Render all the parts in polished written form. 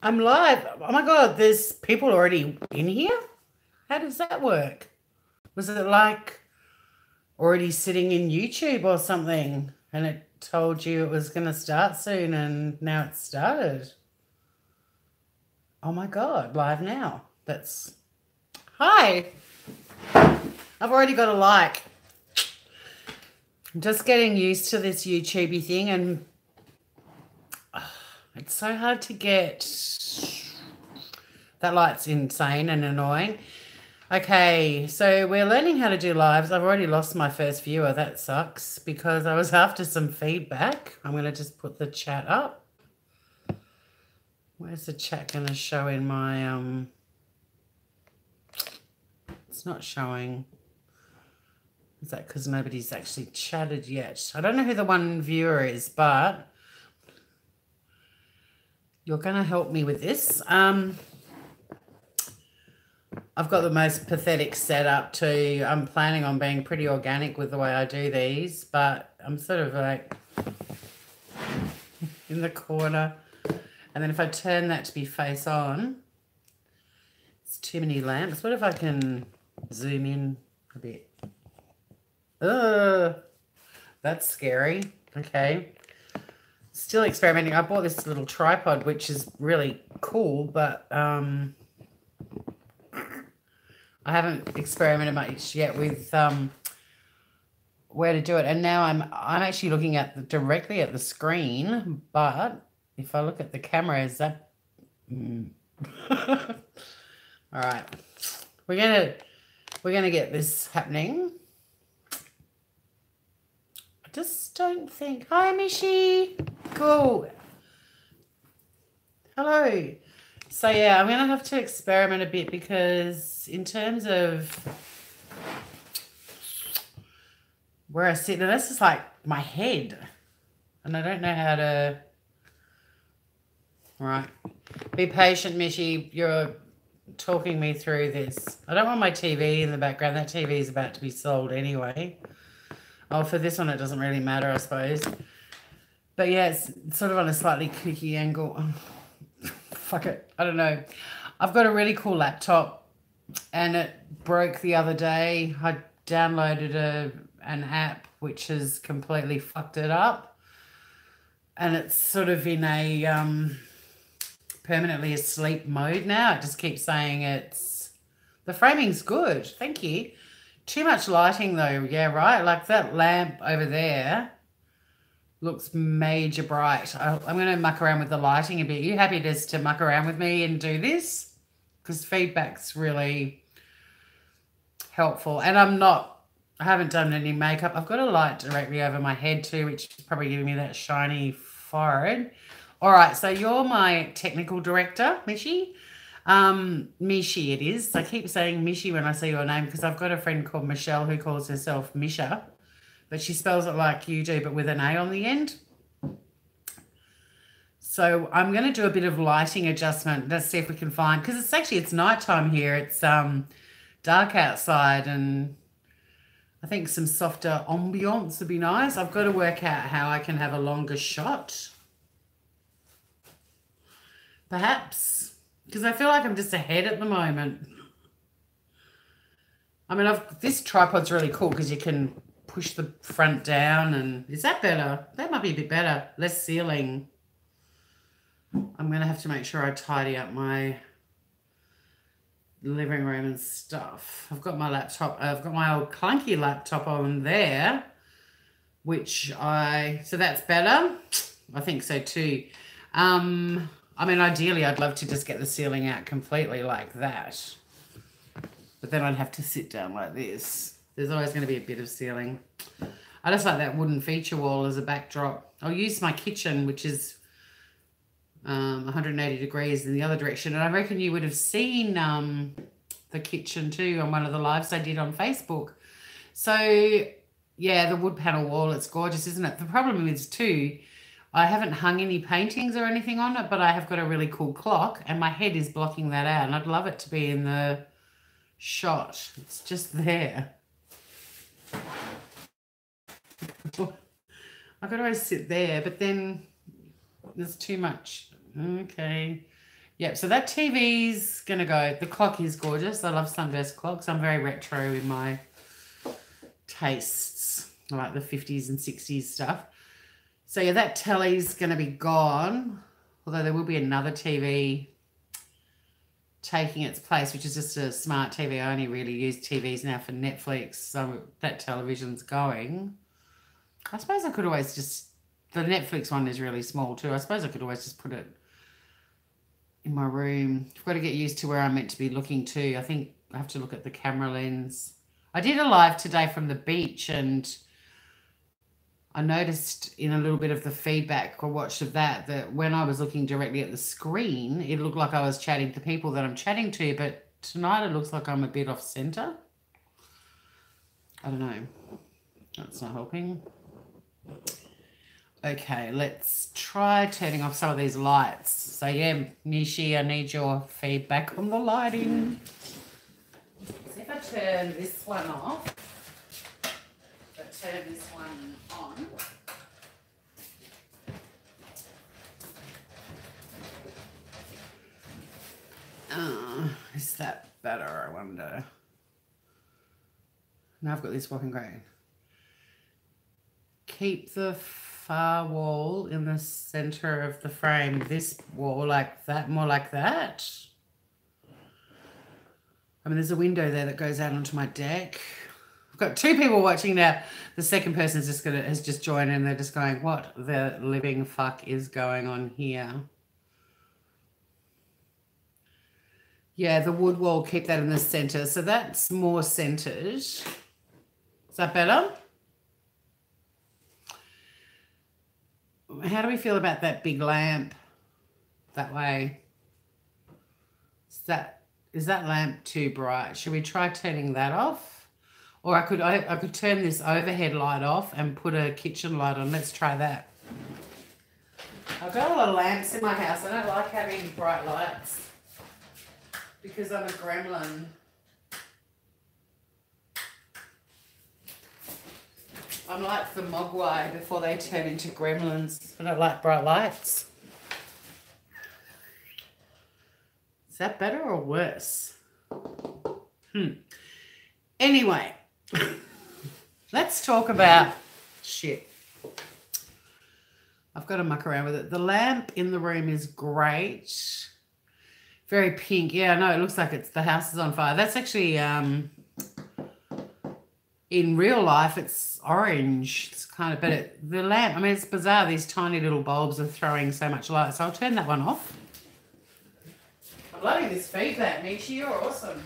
I'm live. Oh my God, there's people already in here? How does that work? Was it like already sitting in YouTube or something and it told you it was going to start soon and now it's started? Oh my God, live now. That's. Hi. I've already got a like. I'm just getting used to this YouTubey thing and it's so hard to get. That light's insane and annoying. Okay, so we're learning how to do lives. I've already lost my first viewer. That sucks because I was after some feedback. I'm going to just put the chat up. Where's the chat going to show in my... It's not showing. Is that because nobody's actually chatted yet? I don't know who the one viewer is, but you're going to help me with this. I've got the most pathetic setup too. I'm planning on being pretty organic with the way I do these, but I'm sort of like in the corner. And then if I turn that to be face on, it's too many lamps. What if I can zoom in a bit? Ugh, that's scary. Okay. Still experimenting. I bought this little tripod, which is really cool, but I haven't experimented much yet with where to do it. And now I'm actually looking at directly at the screen, but if I look at the camera, is that all right. We're gonna get this happening. I just don't think. Hi, Mishi. Cool. Hello. So yeah, I'm gonna have to experiment a bit because in terms of where I sit, and this is like my head, and I don't know how to. All right, be patient, Mishi. You're talking me through this. I don't want my TV in the background. That TV is about to be sold anyway. Oh, for this one, it doesn't really matter, I suppose. But yeah, it's sort of on a slightly kooky angle. Fuck it. I don't know. I've got a really cool laptop and it broke the other day. I downloaded an app which has completely fucked it up. And it's sort of in a permanently asleep mode now. It just keeps saying the framing's good. Thank you. Too much lighting though. Yeah, right. Like that lamp over there looks major bright. I'm going to muck around with the lighting a bit. You happy just to muck around with me and do this? Because feedback's really helpful. And I haven't done any makeup. I've got a light directly over my head too, which is probably giving me that shiny forehead. All right, so you're my technical director, Mishi. Mishi it is. I keep saying Mishi when I say your name because I've got a friend called Michelle who calls herself Misha, but she spells it like you do, but with an A on the end. So I'm going to do a bit of lighting adjustment. Let's see if we can find, because it's nighttime here. It's dark outside and I think some softer ambiance would be nice. I've got to work out how I can have a longer shot. Perhaps, because I feel like I'm just ahead at the moment. I mean, this tripod's really cool because you can push the front down and is that better? That might be a bit better. Less ceiling. I'm going to have to make sure I tidy up my living room and stuff. I've got my laptop. I've got my old clunky laptop on there, so that's better. I think so too. I mean, ideally, I'd love to just get the ceiling out completely like that. But then I'd have to sit down like this. There's always going to be a bit of ceiling. I just like that wooden feature wall as a backdrop. I'll use my kitchen, which is 180 degrees in the other direction. And I reckon you would have seen the kitchen too on one of the lives I did on Facebook. So, yeah, the wood panel wall, it's gorgeous, isn't it? The problem is too, I haven't hung any paintings or anything on it, but I have got a really cool clock and my head is blocking that out and I'd love it to be in the shot. It's just there. I could always sit there, but then there's too much. Okay. Yep, so that TV's going to go. The clock is gorgeous. I love sunburst clocks. I'm very retro in my tastes. I like the 50s and 60s stuff. So yeah, that telly's going to be gone. Although there will be another TV taking its place, which is just a smart TV. I only really use TVs now for Netflix. So that television's going. I suppose I could always just... The Netflix one is really small too. I suppose I could always just put it in my room. I've got to get used to where I'm meant to be looking too. I think I have to look at the camera lens. I did a live today from the beach, and I noticed in a little bit of the feedback I watched of that when I was looking directly at the screen, it looked like I was chatting to people that I'm chatting to, but tonight it looks like I'm a bit off center. I don't know. That's not helping. Okay, let's try turning off some of these lights. So yeah, Nishi, I need your feedback on the lighting. So if I turn this one off, if I turn this one on, is that better, I wonder? Now I've got this walking grey. Keep the far wall in the center of the frame. This wall like that, more like that. I mean, there's a window there that goes out onto my deck. I've got two people watching now. The second person has just joined, and they're just going, what the living fuck is going on here? Yeah, the wood wall, keep that in the center. So that's more centered. Is that better? How do we feel about that big lamp that way? Is that lamp too bright? Should we try turning that off? Or I could turn this overhead light off and put a kitchen light on. Let's try that. I've got a lot of lamps in my house. I don't like having bright lights because I'm a gremlin. I'm like the Mogwai before they turn into gremlins. I don't like bright lights. Is that better or worse? Anyway, let's talk about shit. I've got to muck around with it. The lamp in the room is great. Very pink. Yeah, I know. It looks like the house is on fire. That's actually... in real life, it's orange. It's kind of, but the lamp, I mean, it's bizarre. These tiny little bulbs are throwing so much light. So I'll turn that one off. I'm loving this feedback, Nishi. You're awesome.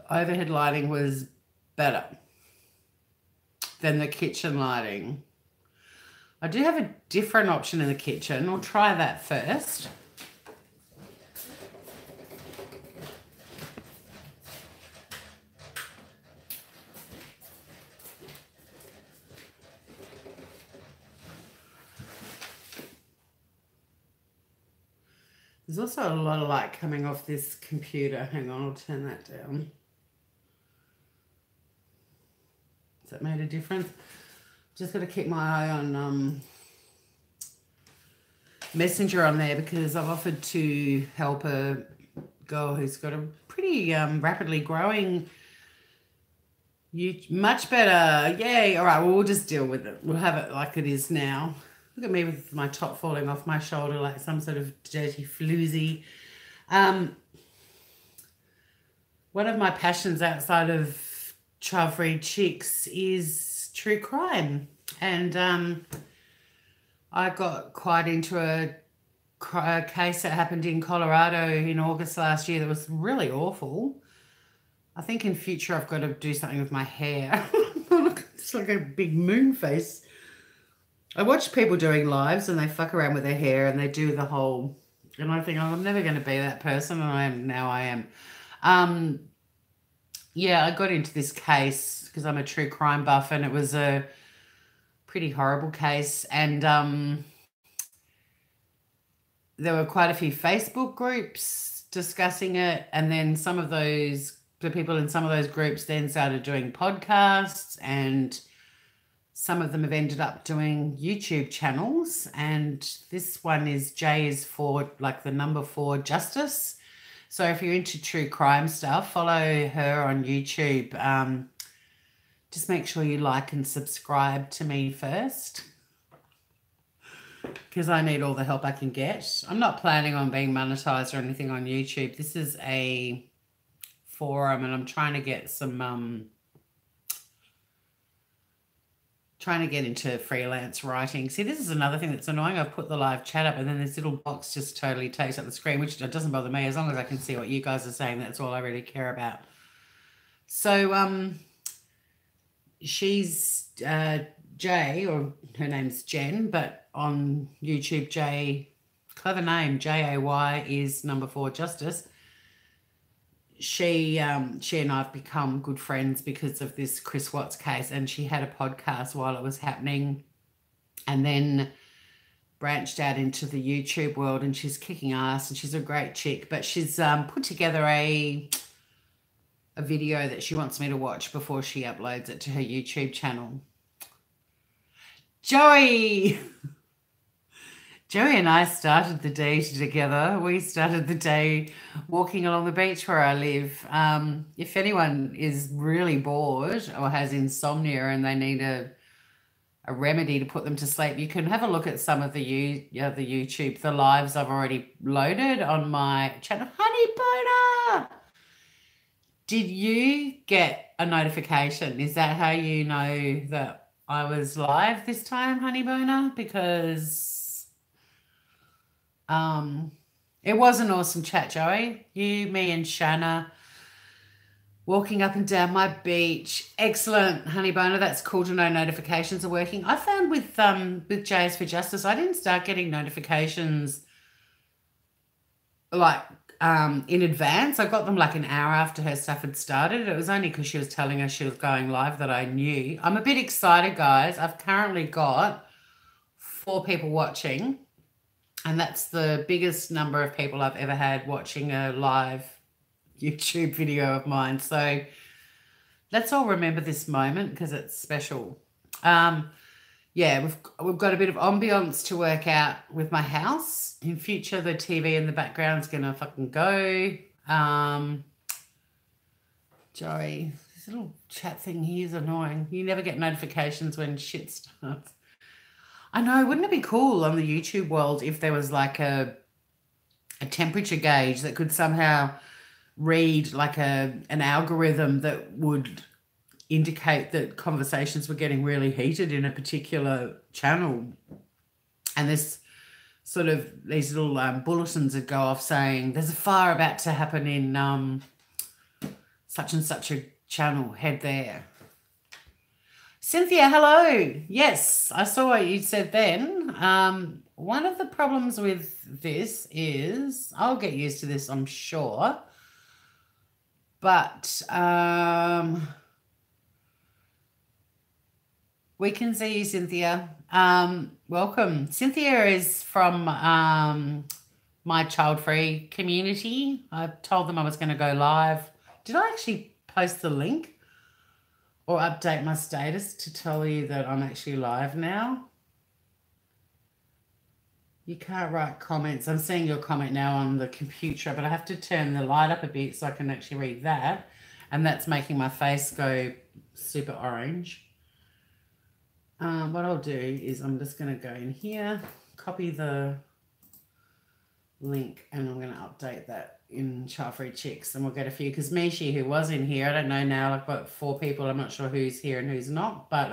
Overhead lighting was better than the kitchen lighting. I do have a different option in the kitchen. We'll try that first. There's also a lot of light coming off this computer. Hang on, I'll turn that down. Has that made a difference? Just got to keep my eye on Messenger on there because I've offered to help a girl who's got a pretty rapidly growing much better. Yay. All right, well, we'll just deal with it. We'll have it like it is now. Look at me with my top falling off my shoulder like some sort of dirty floozy. One of my passions outside of Childfree Chicks is true crime. And I got quite into a case that happened in Colorado in August last year that was really awful. I think in future I've got to do something with my hair. Look, it's like a big moon face. I watch people doing lives and they fuck around with their hair and they do the whole, and I think, oh, I'm never going to be that person, and now I am. Yeah, I got into this case because I'm a true crime buff, and it was a pretty horrible case, and there were quite a few Facebook groups discussing it, and then some of those the people in some of those groups then started doing podcasts, and some of them have ended up doing YouTube channels. And this one is J is for like the number 4 justice. So if you're into true crime stuff, follow her on YouTube. Just make sure you like and subscribe to me first, because I need all the help I can get. I'm not planning on being monetized or anything on YouTube. This is a forum, and I'm trying to get some trying to get into freelance writing. See, this is another thing that's annoying. I've put the live chat up and then this little box just totally takes up the screen, which doesn't bother me. As long as I can see what you guys are saying, that's all I really care about. So she's Jay, or her name's Jen, but on YouTube, Jay, clever name, Jay is number 4 justice. She and I've become good friends because of this Chris Watts case, and she had a podcast while it was happening and then branched out into the YouTube world, and she's kicking ass and she's a great chick. But she's put together a video that she wants me to watch before she uploads it to her YouTube channel. Joey and I started the day together. We started the day walking along the beach where I live. If anyone is really bored or has insomnia and they need a remedy to put them to sleep, you can have a look at some of the YouTube, the lives I've already loaded on my channel. Honey Boner! Did you get a notification? Is that how you know that I was live this time, Honey Boner? Because it was an awesome chat, Joey. You, me, and Shanna walking up and down my beach. Excellent, Honey Boner. That's cool to know notifications are working. I found with J's for Justice, I didn't start getting notifications like in advance. I got them like an hour after her stuff had started. It was only because she was telling us she was going live that I knew. I'm a bit excited, guys. I've currently got 4 people watching. And that's the biggest number of people I've ever had watching a live YouTube video of mine. So let's all remember this moment because it's special. Yeah, we've got a bit of ambience to work out with my house. In future, the TV in the background's going to fucking go. Joey, this little chat thing here is annoying. You never get notifications when shit starts. I know, wouldn't it be cool on the YouTube world if there was like a temperature gauge that could somehow read like an algorithm that would indicate that conversations were getting really heated in a particular channel, and this sort of these little bulletins would go off saying there's a fire about to happen in such and such a channel, head there. Cynthia, hello. Yes, I saw what you said then. One of the problems with this is, I'll get used to this, I'm sure, but we can see you, Cynthia. Welcome. Cynthia is from my Childfree community. I told them I was going to go live. Did I actually post the link or update my status to tell you that I'm actually live now? You can't write comments. I'm seeing your comment now on the computer, but I have to turn the light up a bit so I can actually read that. And that's making my face go super orange. What I'll do is I'm just going to go in here, copy the link, and I'm going to update that in Childfree Chicks, and we'll get a few, because Mishi, who was in here, I don't know now, I've got 4 people, I'm not sure who's here and who's not, but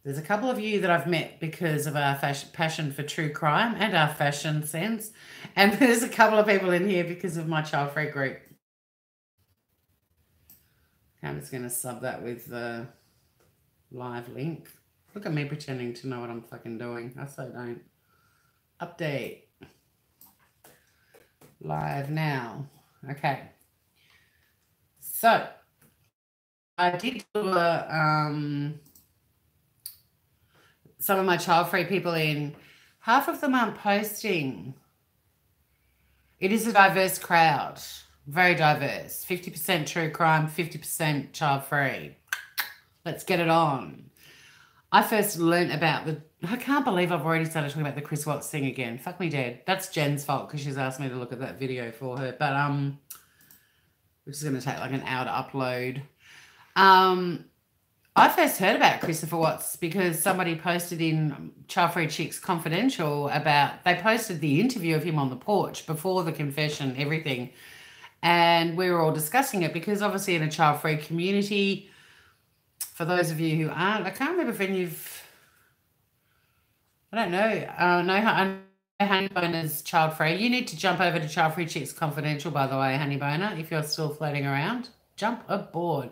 there's a couple of you that I've met because of our passion for true crime and our fashion sense, and there's a couple of people in here because of my Childfree group. I'm just going to sub that with the live link. Look at me pretending to know what I'm fucking doing. I so don't. Update. Live now. Okay. So, I did do some of my Childfree people in. Half of them aren't posting. It is a diverse crowd. Very diverse. 50% true crime, 50% child-free. Let's get it on. I first learnt about I can't believe I've already started talking about the Chris Watts thing again. Fuck me dead. That's Jen's fault because she's asked me to look at that video for her. But, which is going to take like an hour to upload. I first heard about Christopher Watts because somebody posted in Childfree Chicks Confidential they posted the interview of him on the porch before the confession, everything. And we were all discussing it because obviously in a child-free community, for those of you who aren't, I can't remember if any of, I don't know Honey Boner's child-free. You need to jump over to Childfree Chicks Confidential, by the way, Honey Boner, if you're still floating around. Jump aboard.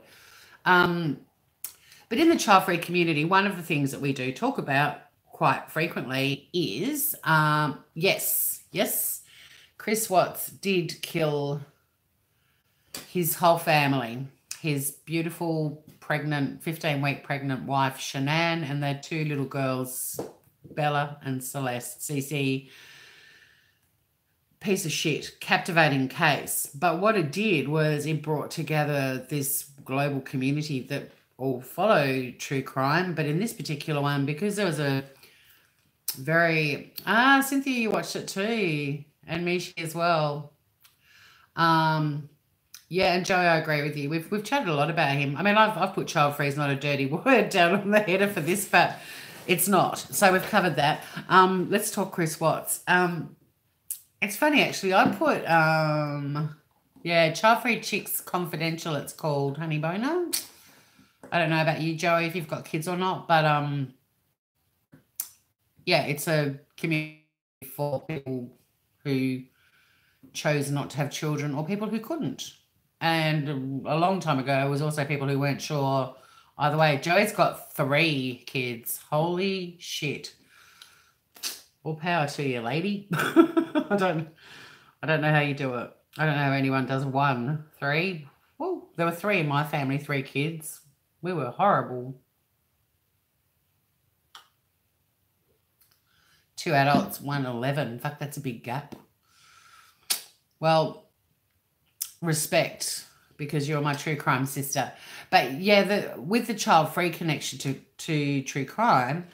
But in the child-free community, one of the things that we do talk about quite frequently is, yes, Chris Watts did kill his whole family, his beautiful pregnant, 15-week pregnant wife, Shanann, and their two little girls, Bella and Celeste, CC. Piece of shit, captivating case. But what it did was it brought together this global community that all follow true crime. But in this particular one, because there was a very... Cynthia, you watched it too. And Mishi as well. Yeah, and Joe, I agree with you. We've chatted a lot about him. I mean, I've put child-free is not a dirty word down on the header for this, but it's not. So we've covered that. Let's talk Chris Watts. It's funny, actually. I put, Childfree Chicks Confidential, it's called, Honey Boner. I don't know about you, Joey, if you've got kids or not, but, it's a community for people who chose not to have children or people who couldn't. And a long time ago, it was also people who weren't sure either way. Joey's got 3 kids. Holy shit. All power to you, lady. I don't know how you do it. I don't know how anyone does 1, 3. Well, there were 3 in my family, 3 kids. We were horrible. 2 adults, 1 11. Fuck, that's a big gap. Well, respect, because you're my true crime sister. But yeah, with the child-free connection to true crime,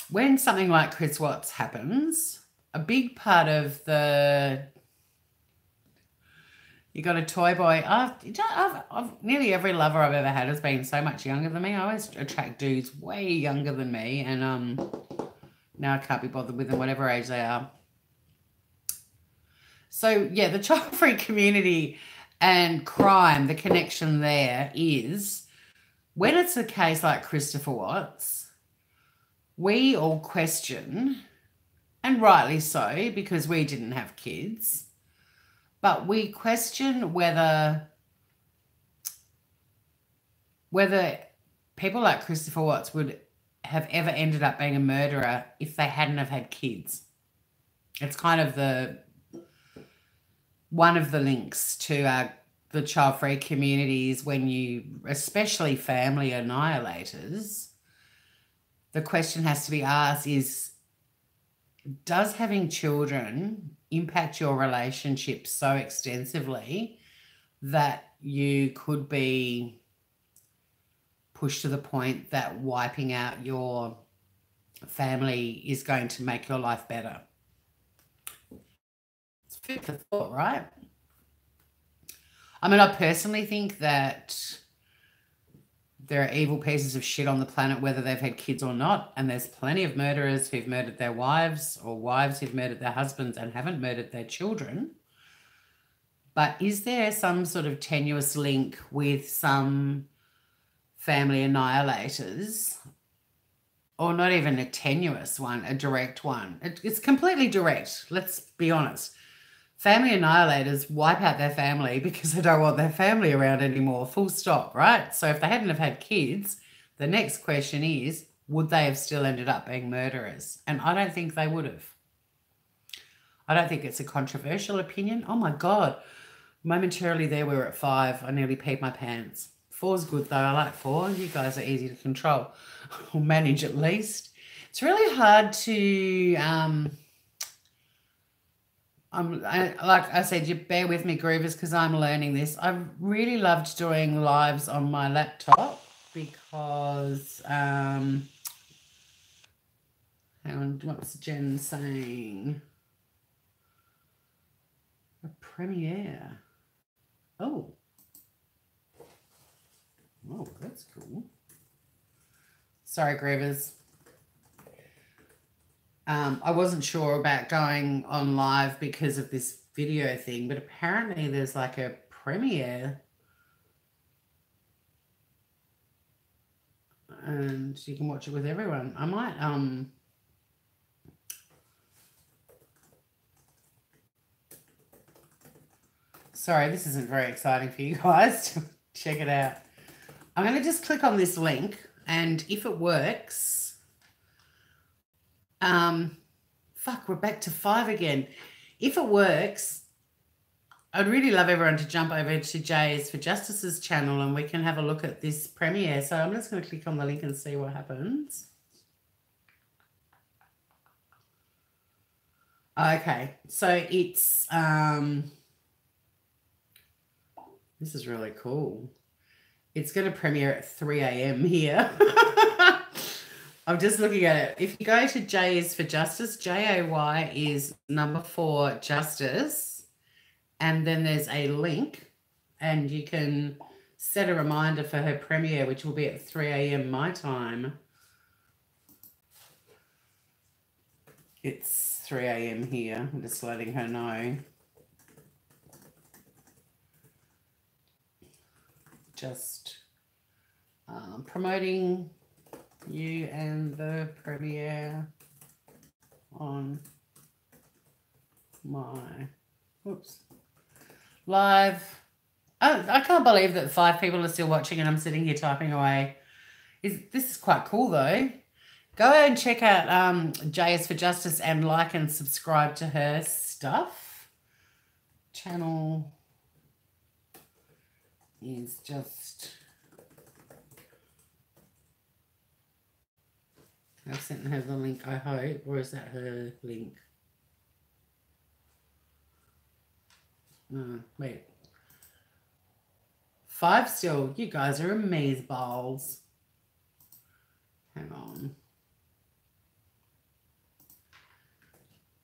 when something like Chris Watts happens, a big part of you got a toy boy. I've nearly every lover I've ever had has been so much younger than me. I always attract dudes way younger than me, and now I can't be bothered with them, whatever age they are. So yeah, the child-free community and crime, the connection there is when it's a case like Christopher Watts, we all question, and rightly so, because we didn't have kids, but we question whether people like Christopher Watts would have ever ended up being a murderer if they hadn't have had kids. It's kind of one of the links to the child-free communities when you, especially family annihilators, the question has to be asked is, does having children impact your relationship so extensively that you could be pushed to the point that wiping out your family is going to make your life better? It's food for thought, right? I mean, I personally think that there are evil pieces of shit on the planet, whether they've had kids or not, and there's plenty of murderers who've murdered their wives or wives who've murdered their husbands and haven't murdered their children. But is there some sort of tenuous link with some family annihilators, or not even a tenuous one, a direct one? It's completely direct, let's be honest. Family annihilators wipe out their family because they don't want their family around anymore, full stop, right? So if they hadn't have had kids, the next question is, would they have still ended up being murderers? And I don't think they would have. I don't think it's a controversial opinion. Oh my God. Momentarily there we were at 5. I nearly peed my pants. 4's good though. I like 4. You guys are easy to control or manage at least. It's really hard to... like I said, you bear with me, Groovers, because I'm learning this. I really loved doing lives on my laptop because, hang on, what's Jen saying? A premiere. Oh, that's cool. Sorry, Groovers. I wasn't sure about going on live because of this video thing, but apparently there's like a premiere and you can watch it with everyone. I might, sorry, this isn't very exciting for you guys. Check it out. I'm going to just click on this link, and if it works, fuck, we're back to 5 again. If it works, I'd really love everyone to jump over to J's for Justice's channel and we can have a look at this premiere. So I'm just going to click on the link and see what happens. Okay, so it's, this is really cool. It's going to premiere at 3 a.m. here. I'm just looking at it. If you go to J is for Justice, J-A-Y is number 4 Justice. And then there's a link and you can set a reminder for her premiere, which will be at 3 a.m. my time. It's 3 a.m. here. I'm just letting her know. Just promoting you and the premiere on my live. I can't believe that 5 people are still watching and I'm sitting here typing away. This is quite cool though. Go and check out J is for Justice and like and subscribe to her stuff. Channel is just, I've sent her the link, I hope, or is that her link? Wait. 5 still. You guys are amazeballs. Hang on.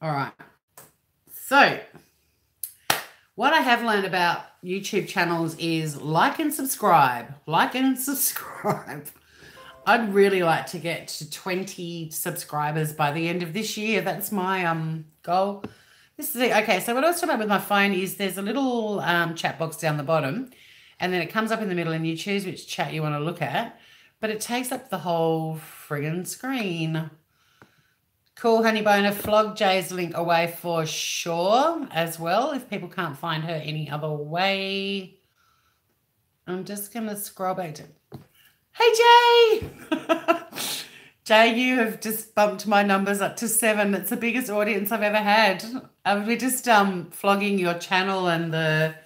All right. So, what I have learned about YouTube channels is like and subscribe. Like and subscribe. I'd really like to get to 20 subscribers by the end of this year. That's my goal. This is it. Okay, so what I was talking about with my phone is there's a little chat box down the bottom, and then it comes up in the middle and you choose which chat you want to look at, but it takes up the whole friggin' screen. Cool, Honey Boner. Flog Jay's link away for sure as well if people can't find her any other way. I'm just going to scroll back to... Hey, Jay! Jay, you have just bumped my numbers up to 7. It's the biggest audience I've ever had. We're just flogging your channel and the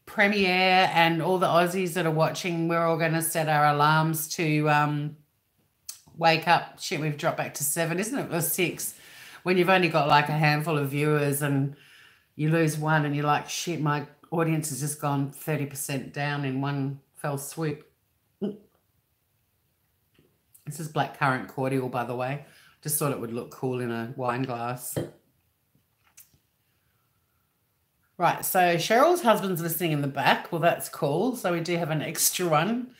premiere and all the Aussies that are watching. We're all going to set our alarms to wake up. Shit, we've dropped back to 7, isn't it? Or 6. When you've only got like a handful of viewers and you lose one and you're like, shit, my audience has just gone 30% down in one fell swoop. This is blackcurrant cordial, by the way. Just thought it would look cool in a wine glass. Right, so Cheryl's husband's listening in the back. Well, that's cool. So we do have an extra one.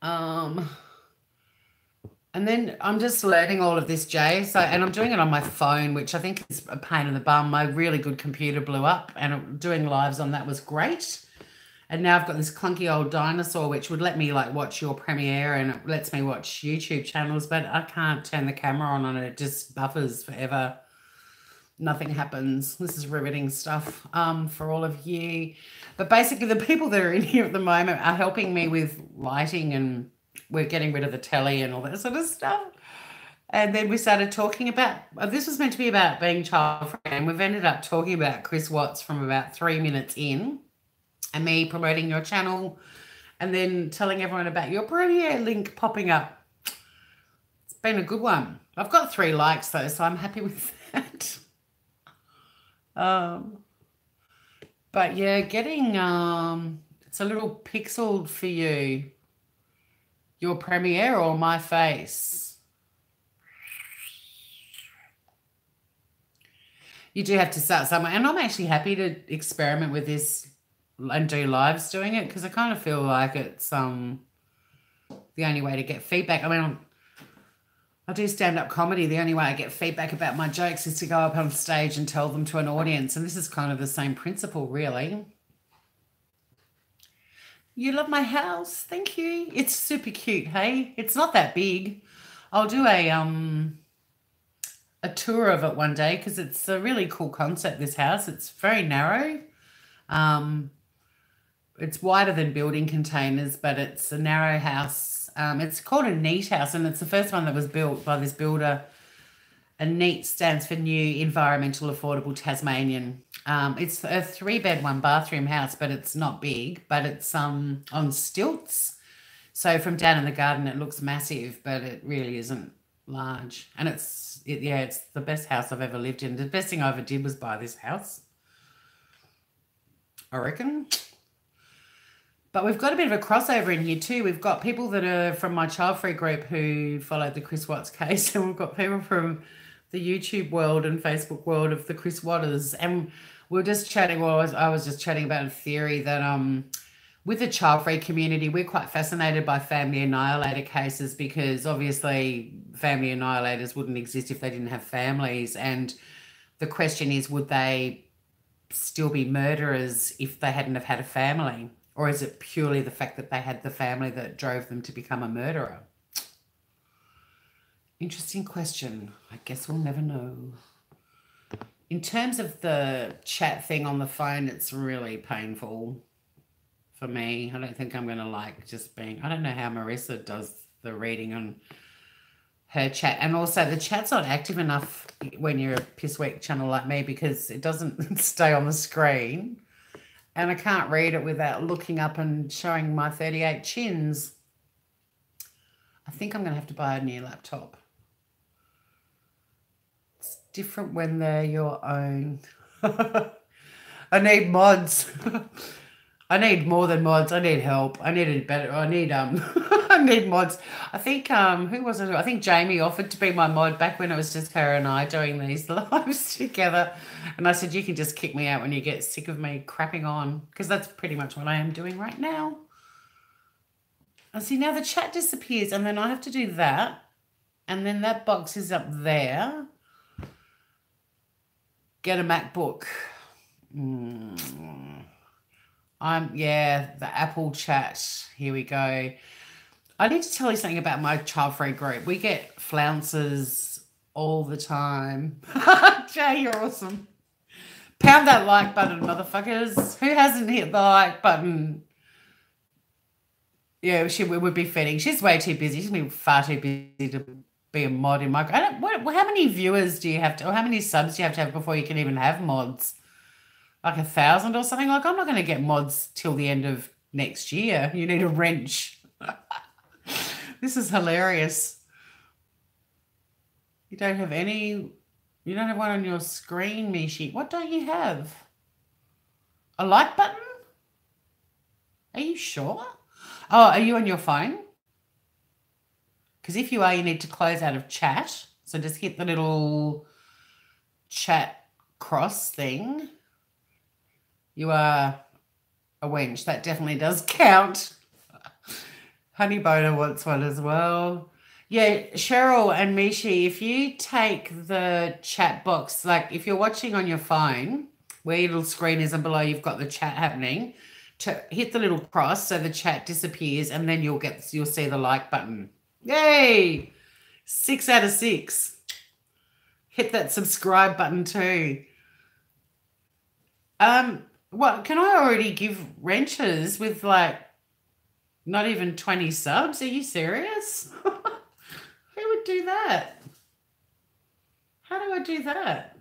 And then I'm just learning all of this, Jay. So, and I'm doing it on my phone, which I think is a pain in the bum. My really good computer blew up, and doing lives on that was great. And now I've got this clunky old dinosaur, which would let me like watch your premiere and it lets me watch YouTube channels, but I can't turn the camera on it. It just buffers forever. Nothing happens. This is riveting stuff for all of you. But basically the people that are in here at the moment are helping me with lighting, and we're getting rid of the telly and all that sort of stuff. And then we started talking about, this was meant to be about being child-free, and we've ended up talking about Chris Watts from about 3 minutes in, and me promoting your channel, and then telling everyone about your premiere link popping up. It's been a good one. I've got 3 likes though, so I'm happy with that. Um, but yeah, getting it's a little pixeled for you. Your premiere or my face? You do have to start somewhere. And I'm actually happy to experiment with this and do lives doing it because I kind of feel like it's the only way to get feedback. I mean, I do stand-up comedy. The only way I get feedback about my jokes is to go up on stage and tell them to an audience. And this is kind of the same principle, really. You love my house. Thank you. It's super cute, hey? It's not that big. I'll do a tour of it one day because it's a really cool concept, this house. It's very narrow. Um, it's wider than building containers, but it's a narrow house. It's called a neat house, and it's the first one that was built by this builder. And NEAT stands for New Environmental Affordable Tasmanian. It's a 3-bed, 1-bathroom house, but it's not big, but it's on stilts. So from down in the garden, it looks massive, but it really isn't large. And it's the best house I've ever lived in. The best thing I ever did was buy this house, I reckon. But we've got a bit of a crossover in here too. We've got people that are from my Childfree group who followed the Chris Watts case, and we've got people from the YouTube world and Facebook world of the Chris Watters. And we're just chatting, well, I was just chatting about a theory that with the Childfree community, we're quite fascinated by family annihilator cases because obviously family annihilators wouldn't exist if they didn't have families. And the question is, would they still be murderers if they hadn't have had a family? Or is it purely the fact that they had the family that drove them to become a murderer? Interesting question. I guess we'll never know. In terms of the chat thing on the phone, it's really painful for me. I don't think I'm going to like just being... I don't know how Marissa does the reading on her chat. And also the chat's not active enough when you're a piss weak channel like me because it doesn't stay on the screen. And I can't read it without looking up and showing my 38 chins. I think I'm going to have to buy a new laptop. It's different when they're your own. I need mods. I need more than mods. I need help. I need it better. I need I need mods. I think who was it? I think Jamie offered to be my mod back when it was just her and I doing these lives together. And I said, you can just kick me out when you get sick of me crapping on, because that's pretty much what I am doing right now. I see now the chat disappears and then I have to do that. And then that box is up there. Get a MacBook. Yeah, the Apple chat. Here we go. I need to tell you something about my Childfree group. We get flounces all the time. Jay, you're awesome. Pound that like button, motherfuckers. Who hasn't hit the like button? Yeah, she would be fitting. She's way too busy. She's been far too busy to be a mod in my... how many viewers do you have to... or how many subs do you have to have before you can even have mods? Like 1,000 or something? Like, I'm not going to get mods till the end of next year. You need a wrench. This is hilarious. You don't have any... You don't have one on your screen, Mishi. What don't you have? A like button? Are you sure? Oh, are you on your phone? Because if you are, you need to close out of chat. So just hit the little chat cross thing. You are a wench. That definitely does count. Honey Boner wants one as well. Yeah, Cheryl and Mishi, if you take the chat box, like if you're watching on your phone, where your little screen is and below you've got the chat happening, to hit the little cross so the chat disappears and then you'll see the like button. Yay! 6 out of 6. Hit that subscribe button too. What, can I already give wrenches with like not even 20 subs? Are you serious? Who would do that? How do I do that?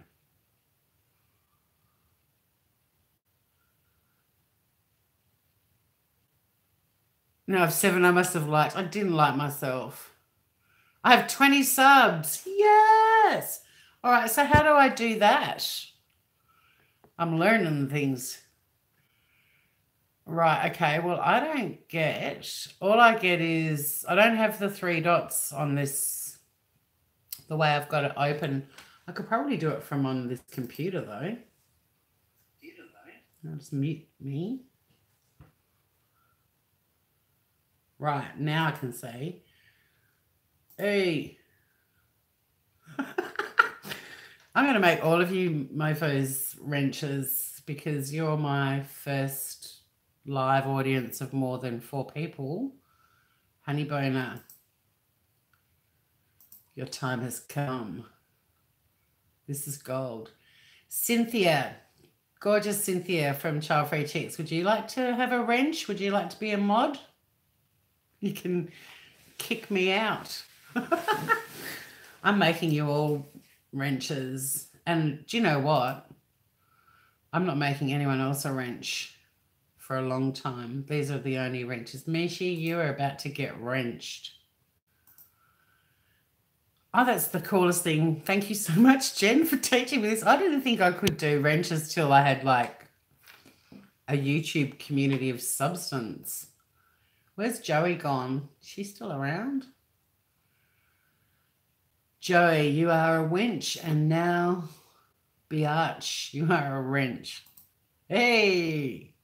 No, I have 7. I must have liked. I didn't like myself. I have 20 subs. Yes. All right. So how do I do that? I'm learning things. Right, okay. Well, I don't get, all I get is, I don't have the three dots on this, the way I've got it open. I could probably do it from on this computer though. I'll just mute me. Right, now I can see. Hey. I'm going to make all of you mofos wrenches because you're my first live audience of more than 4 people. Honey Boner, your time has come. This is gold. Cynthia, gorgeous Cynthia from Childfree Chicks. Would you like to have a wrench? Would you like to be a mod? You can kick me out. I'm making you all wrenches. And do you know what? I'm not making anyone else a wrench for a long time. These are the only wrenches. Mishi, you are about to get wrenched. Oh, that's the coolest thing. Thank you so much, Jen, for teaching me this. I didn't think I could do wrenches till I had like a YouTube community of substance. Where's Joey gone? She's still around? Joey, you are a wench, and now biatch, you are a wrench. Hey!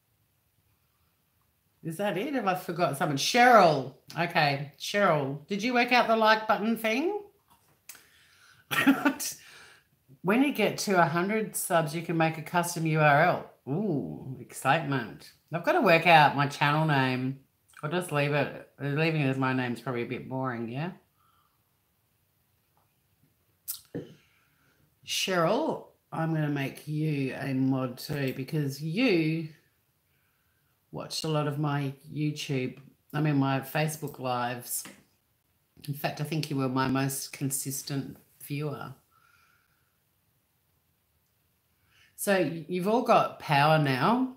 Is that it? Have I forgot something? Cheryl. Okay, Cheryl. Did you work out the like button thing? When you get to 100 subs, you can make a custom URL. Ooh, excitement. I've got to work out my channel name. I'll just leave it. Leaving it as my name's probably a bit boring, yeah? Cheryl, I'm going to make you a mod too because you watched a lot of my YouTube, my Facebook lives. In fact, I think you were my most consistent viewer. So you've all got power now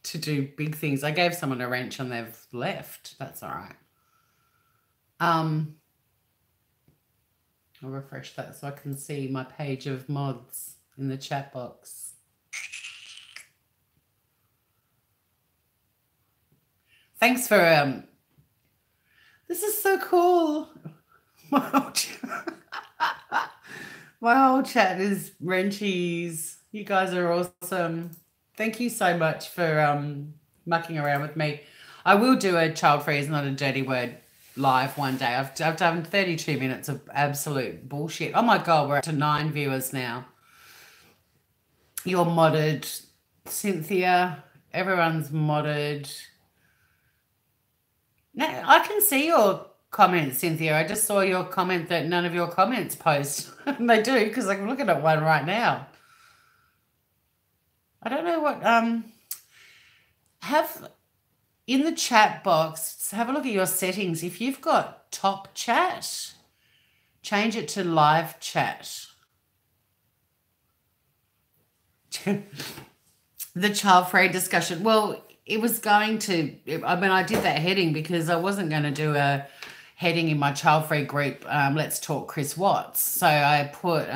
to do big things. I gave someone a wrench and they've left. That's all right. I'll refresh that so I can see my page of mods in the chat box. Thanks for this is so cool. My whole chat is wrenchies. You guys are awesome. Thank you so much for mucking around with me. I will do a Childfree is not a dirty word live one day. I've done 32 minutes of absolute bullshit. Oh my God, we're up to 9 viewers now. You're modded. Cynthia, everyone's modded. Now, I can see your comments, Cynthia. I just saw your comment that none of your comments post. And they do, because I'm looking at one right now. I don't know what have in the chat box, have a look at your settings. If you've got top chat, change it to live chat. The Childfree discussion. Well, it was going to, I did that heading because I wasn't going to do a heading in my Childfree group, Let's Talk Chris Watts. So I put,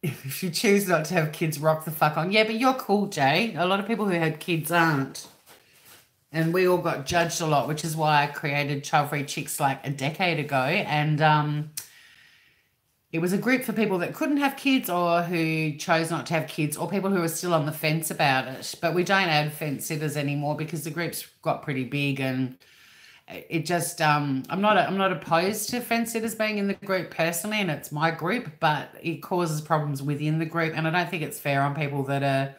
if you choose not to have kids, rock the fuck on. Yeah, but you're cool, Jay. A lot of people who had kids aren't. And we all got judged a lot, which is why I created Childfree Chicks like a decade ago. And it was a group for people that couldn't have kids or who chose not to have kids or people who are still on the fence about it. But we don't add fence sitters anymore because the group's got pretty big and it just I'm not opposed to fence sitters being in the group personally, and it's my group, but it causes problems within the group, and I don't think it's fair on people that are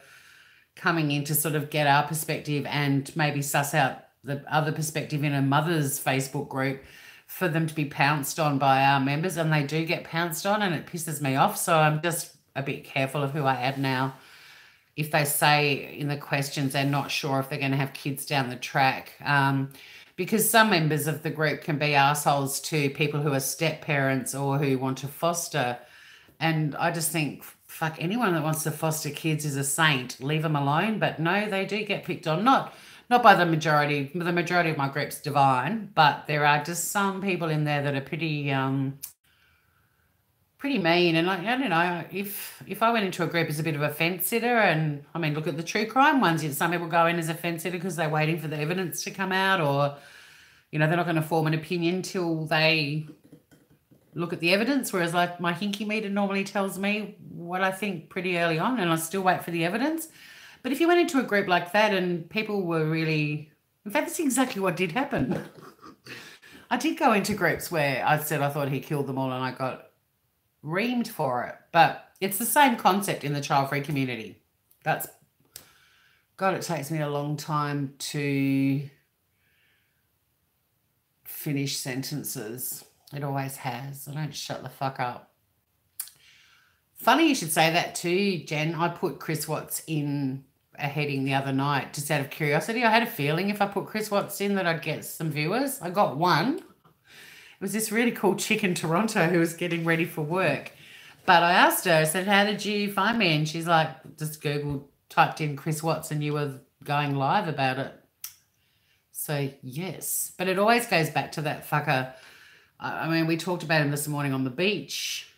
coming in to sort of get our perspective and maybe suss out the other perspective in a mother's Facebook group for them to be pounced on by our members, and they do get pounced on, and it pisses me off. So I'm just a bit careful of who I add now. If they say in the questions they're not sure if they're going to have kids down the track, because some members of the group can be assholes to people who are step parents or who want to foster. And I just think, fuck, anyone that wants to foster kids is a saint. Leave them alone. But no, they do get picked on. Not by the majority. The majority of my group's divine, but there are just some people in there that are pretty pretty mean. And I don't know, if I went into a group as a bit of a fence sitter, and I mean, look at the true crime ones. Some people go in as a fence sitter because they're waiting for the evidence to come out, or, you know, they're not going to form an opinion till they look at the evidence. Whereas like my hinky meter normally tells me what I think pretty early on, and I still wait for the evidence. But if you went into a group like that and people were really, in fact, that's exactly what did happen. I did go into groups where I said I thought he killed them all and I got reamed for it. But it's the same concept in the child-free community. That's, God, it takes me a long time to finish sentences. It always has. I don't shut the fuck up. Funny you should say that too, Jen. I put Chris Watts in a heading the other night just out of curiosity. I had a feeling if I put Chris Watts in that I'd get some viewers. I got one. It was this really cool chick in Toronto who was getting ready for work. But I asked her, I said, how did you find me? And she's like, just Google, typed in Chris Watts and you were going live about it. So, yes. But it always goes back to that fucker. I mean, we talked about him this morning on the beach.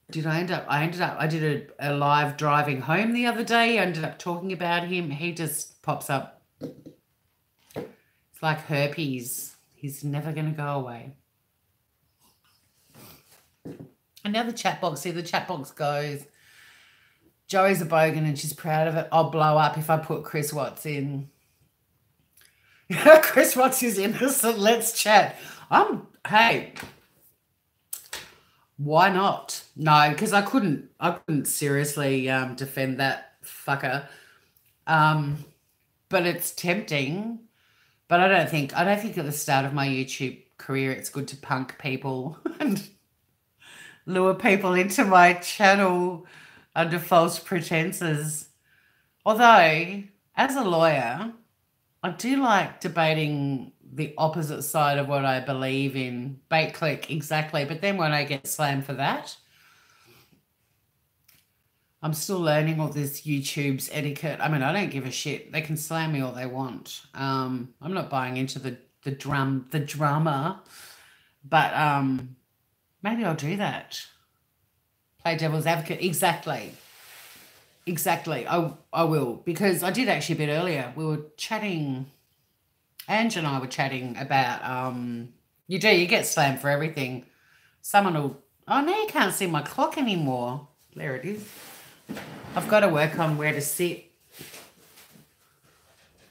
I did a live driving home the other day. I ended up talking about him. He just pops up. It's like herpes. He's never going to go away. And now the chat box. See, the chat box goes, Joey's a bogan and she's proud of it. I'll blow up if I put Chris Watts in. Chris Watts is innocent. Let's chat. Hey, why not? No, because I couldn't seriously defend that fucker. But it's tempting. But I don't think at the start of my YouTube career it's good to punk people and lure people into my channel under false pretenses. Although, as a lawyer, I do like debating the opposite side of what I believe in. Bait click, exactly. But then when I get slammed for that, I'm still learning all this YouTube's etiquette. I mean, I don't give a shit. They can slam me all they want. I'm not buying into the drama. But maybe I'll do that. Play devil's advocate. Exactly. I will. Because I did actually a bit earlier. We were chatting, Ange and I were chatting about, you get slammed for everything. Someone will, oh, now you can't see my clock anymore. There it is. I've got to work on where to sit.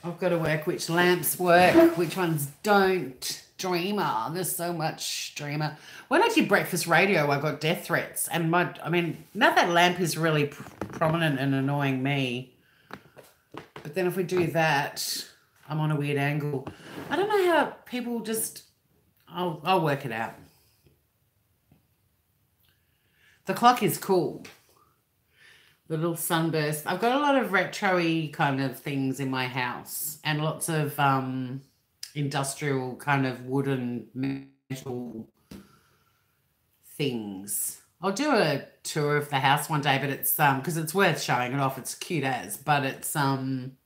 I've got to work which lamps work, which ones don't. Dreamer. There's so much Dreamer. When I did breakfast radio, I got death threats. And now that lamp is really prominent and annoying me. But then if we do that, I'm on a weird angle. I don't know how people just, I'll work it out. The clock is cool. The little sunburst. I've got a lot of retro-y kind of things in my house and lots of industrial kind of wooden metal things. I'll do a tour of the house one day, but it's because it's worth showing it off. It's cute as, but it's being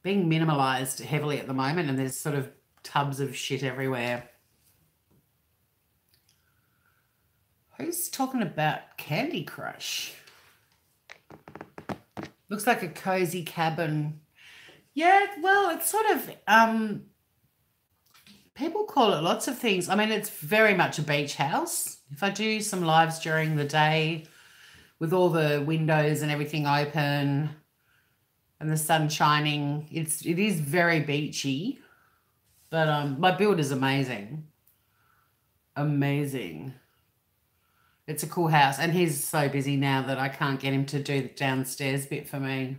minimalized heavily at the moment, and there's sort of tubs of shit everywhere. Who's talking about Candy Crush? Looks like a cozy cabin. Yeah, well, it's sort of people call it lots of things. I mean, it's very much a beach house. If I do some lives during the day with all the windows and everything open and the sun shining, it is very beachy. But my build is amazing. Amazing. It's a cool house. And he's so busy now that I can't get him to do the downstairs bit for me.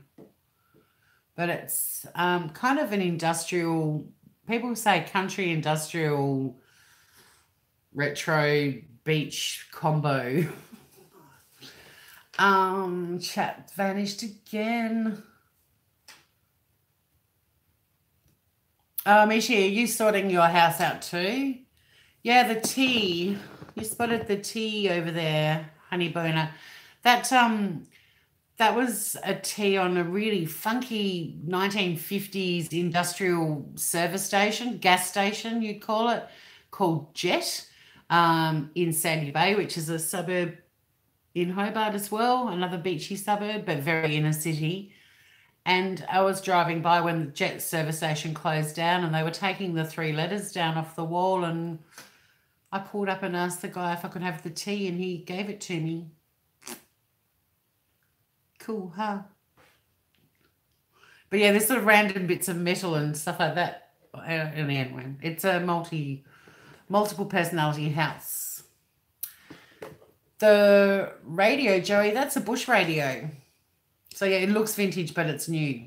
But it's kind of an industrial, people say country industrial retro beach combo. Chat vanished again. Mishi, are you sorting your house out too? Yeah, the tea. You spotted the tea over there, honey boner. That was a tea on a really funky 1950s industrial service station, gas station, you'd call it, called Jet. in Sandy Bay, which is a suburb in Hobart as well, another beachy suburb, but very inner city. And I was driving by when the Jet service station closed down and they were taking the 3 letters down off the wall, and I pulled up and asked the guy if I could have the tea and he gave it to me. Cool, huh? But yeah, there's sort of random bits of metal and stuff like that. Anyway, it's a multiple personality house. The radio, Joey, that's a Bush radio. So yeah, it looks vintage, but it's new.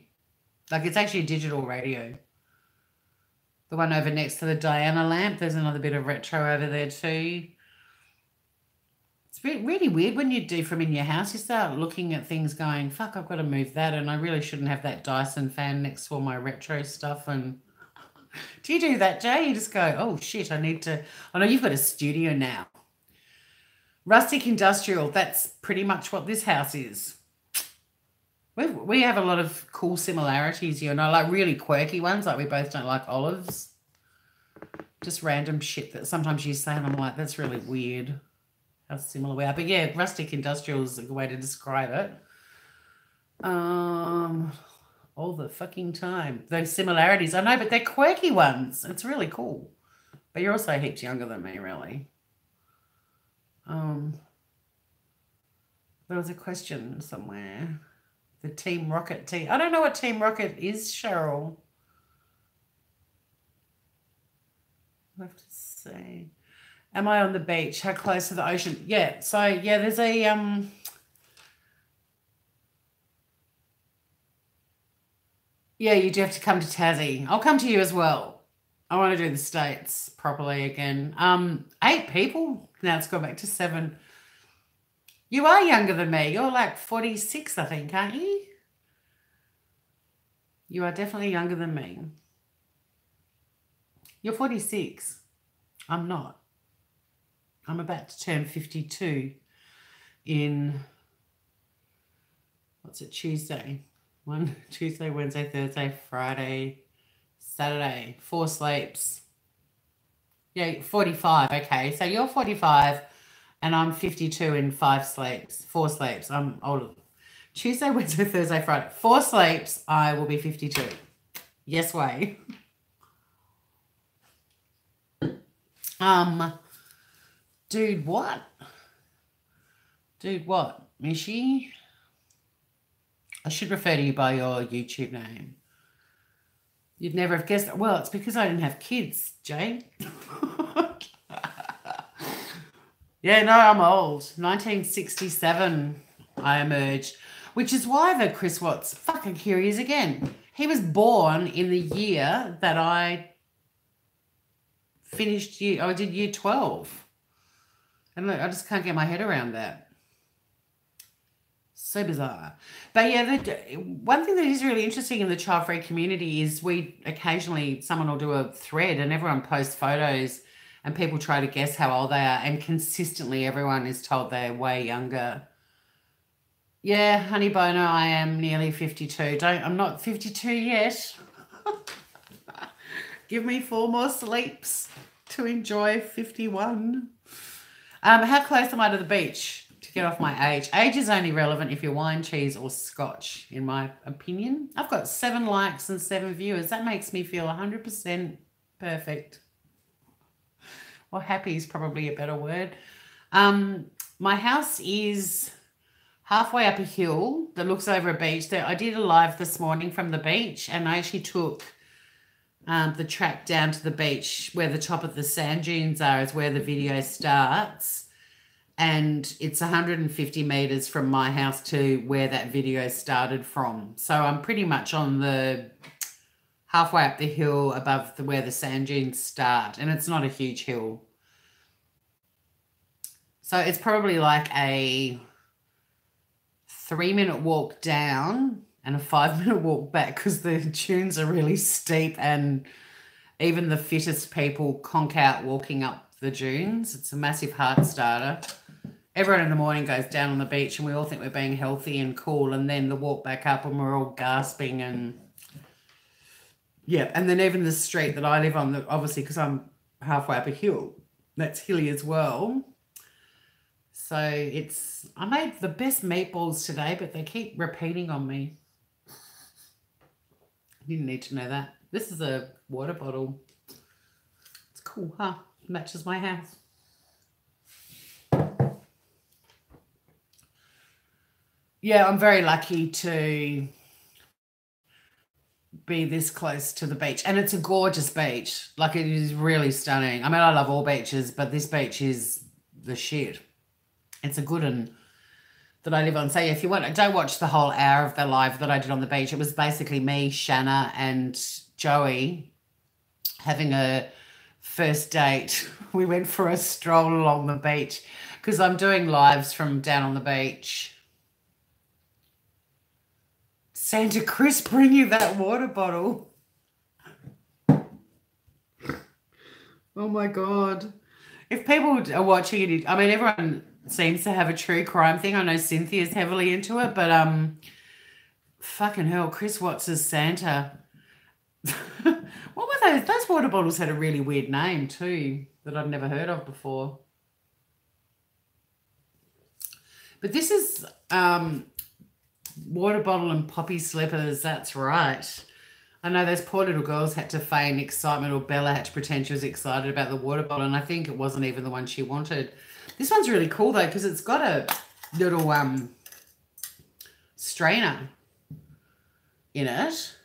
Like, it's actually a digital radio. The one over next to the Diana lamp, there's another bit of retro over there too. It's really weird when you do from in your house. You start looking at things going, fuck, I've got to move that, and I really shouldn't have that Dyson fan next to all my retro stuff. And do you do that, Jay? You just go, oh shit, I need to. Oh no, you've got a studio now. Rustic industrial, that's pretty much what this house is. We have a lot of cool similarities, you and I, like really quirky ones, like we both don't like olives. Just random shit that sometimes you say and I'm like, that's really weird how similar we are. But yeah, rustic industrial is a good way to describe it. All the fucking time. Those similarities, I know, but they're quirky ones. It's really cool. But you're also heaps younger than me, really. There was a question somewhere. The Team Rocket team. I don't know what Team Rocket is, Cheryl. I have to say. Am I on the beach? How close to the ocean? Yeah. So yeah, there's a yeah, you do have to come to Tassie. I'll come to you as well. I want to do the States properly again. 8 people. Now it's gone back to 7. You are younger than me. You're like 46, I think, aren't you? You are definitely younger than me. You're 46. I'm not. I'm about to turn 52 in, what's it, Tuesday? Tuesday, Wednesday, Thursday, Friday, Saturday. 4 sleeps. Yeah, 45. Okay, so you're 45 and I'm 52 in 5 sleeps. 4 sleeps. I'm older. Tuesday, Wednesday, Thursday, Friday. 4 sleeps, I will be 52. Yes way. Dude, what? Dude, what? Mishi? I should refer to you by your YouTube name. You'd never have guessed it. Well, it's because I didn't have kids, Jay. Yeah, no, I'm old. 1967 I emerged, which is why the Chris Watts, fucking here he is again. He was born in the year that I finished I did year 12. And look, I just can't get my head around that. So bizarre. But yeah, one thing that is really interesting in the child-free community is someone will do a thread and everyone posts photos and people try to guess how old they are, and consistently everyone is told they're way younger. Yeah, honey boner, I am nearly 52. I'm not 52 yet. Give me 4 more sleeps to enjoy 51. How close am I to the beach? To get off my age. Age is only relevant if you're wine, cheese, or scotch, in my opinion. I've got 7 likes and 7 viewers. That makes me feel 100% perfect. Well, happy is probably a better word. My house is halfway up a hill that looks over a beach. I did a live this morning from the beach, and I actually took the track down to the beach where the top of the sand dunes are, is where the video starts. And it's 150 meters from my house to where that video started from. So I'm pretty much on the halfway up the hill above where the sand dunes start. And it's not a huge hill. So it's probably like a 3-minute walk down and a 5-minute walk back, because the dunes are really steep and even the fittest people conk out walking up the dunes. It's a massive heart starter. Everyone in the morning goes down on the beach and we all think we're being healthy and cool, and then the walk back up and we're all gasping. And yeah, and then even the street that I live on, obviously because I'm halfway up a hill, that's hilly as well. So I made the best meatballs today, but they keep repeating on me. You didn't need to know that. This is a water bottle. It's cool, huh? Matches my house. Yeah, I'm very lucky to be this close to the beach. And it's a gorgeous beach. Like, it is really stunning. I mean, I love all beaches, but this beach is the shit. It's a good one that I live on. So yeah, if you want, don't watch the whole hour of the live that I did on the beach. It was basically me, Shanna, and Joey having a first date. We went for a stroll along the beach because I'm doing lives from down on the beach. Santa Chris, bring you that water bottle. Oh my God. If people are watching it, I mean, everyone seems to have a true crime thing. I know Cynthia's heavily into it, but fucking hell, Chris Watts' Santa. What were those? Those water bottles had a really weird name too that I'd never heard of before. But this is water bottle and poppy slippers. That's right. I know those poor little girls had to feign excitement, or Bella had to pretend she was excited about the water bottle, and I think it wasn't even the one she wanted. This one's really cool though because it's got a little strainer in it,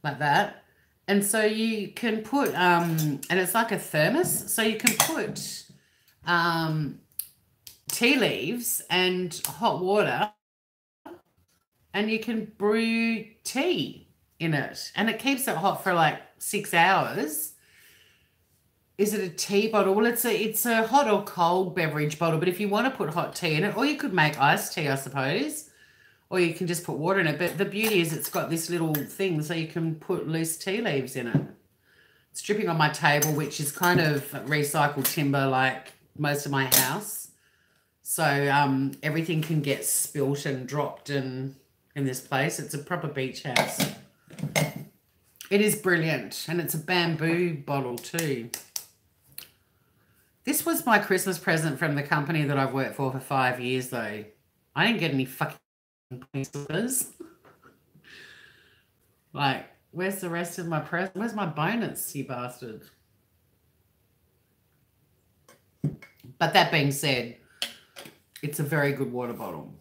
like that. And so you can put, and it's like a thermos, so you can put tea leaves and hot water, and you can brew tea in it, and it keeps it hot for like 6 hours. Is it a tea bottle? Well, it's a hot or cold beverage bottle, but if you want to put hot tea in it, or you could make iced tea, I suppose, or you can just put water in it. But the beauty is it's got this little thing so you can put loose tea leaves in it. It's dripping on my table, which is kind of recycled timber like most of my house. So everything can get spilt and dropped in this place. It's a proper beach house. It is brilliant, and it's a bamboo bottle too. This was my Christmas present from the company that I've worked for 5 years, though. I didn't get any fucking slippers. Like, where's the rest of my present? Where's my bonus, you bastard? But that being said, it's a very good water bottle.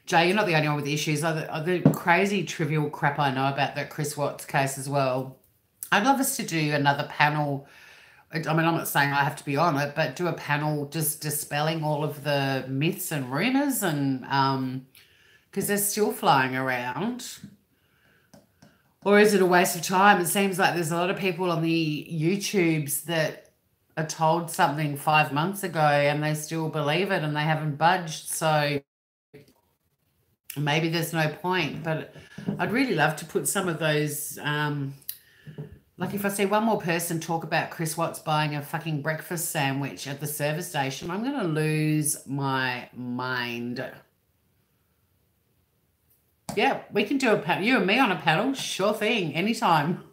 Jay, you're not the only one with issues. Other crazy trivial crap I know about that Chris Watts case as well. I'd love us to do another panel. I mean, I'm not saying I have to be on it, but do a panel just dispelling all of the myths and rumours, and because they're still flying around. Or is it a waste of time? It seems like there's a lot of people on the YouTubes that are told something 5 months ago and they still believe it and they haven't budged. So maybe there's no point, but I'd really love to put some of those, like if I see one more person talk about Chris Watts buying a fucking breakfast sandwich at the service station, I'm going to lose my mind. Yeah, we can do a panel. You and me on a panel, sure thing, anytime.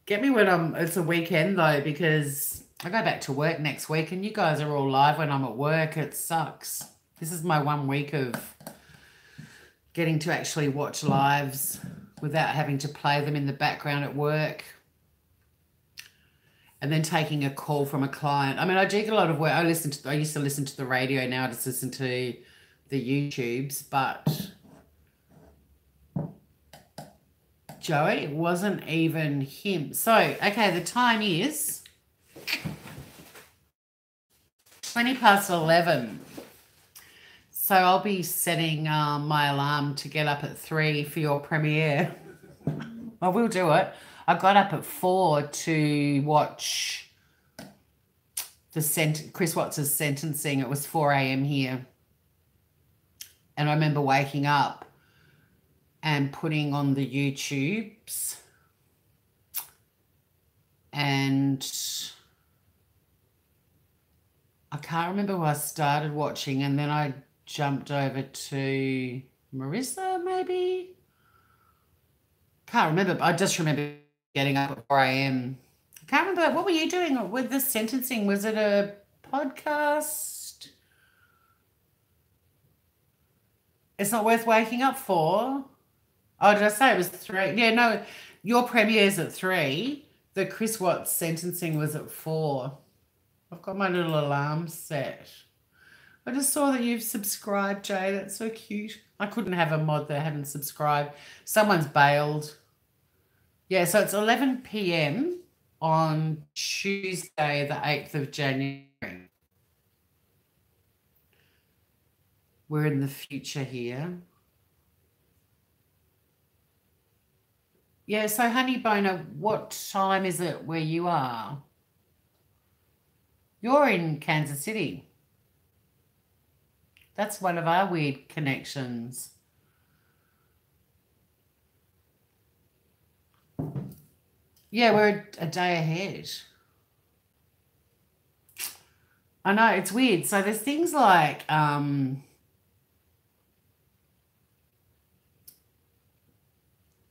Get me when it's a weekend though, because I go back to work next week and you guys are all live when I'm at work. It sucks. This is my 1 week of getting to actually watch lives without having to play them in the background at work. And then taking a call from a client. I mean, I do get a lot of work. I used to listen to the radio, now I just listen to the YouTubes, but Joey, it wasn't even him. So, okay, the time is 11:20. So I'll be setting my alarm to get up at 3 for your premiere. I will do it. I got up at 4 to watch Chris Watts' sentencing. It was 4 a.m. here. And I remember waking up and putting on the YouTubes, and I can't remember who I started watching, and then I jumped over to Marissa, maybe? Can't remember, but I just remember getting up at 4 a.m. I can't remember. What were you doing with the sentencing? Was it a podcast? It's not worth waking up for. Oh, did I say it was 3? Yeah, no, your premiere's at 3. The Chris Watts sentencing was at 4. I've got my little alarm set. I just saw that you've subscribed, Jay. That's so cute. I couldn't have a mod that hadn't subscribed. Someone's bailed. Yeah, so it's 11 p.m. on Tuesday, the 8th of January. We're in the future here. Yeah, so Honey Boner, what time is it where you are? You're in Kansas City. That's one of our weird connections. Yeah, we're a day ahead. I know, it's weird. So there's things like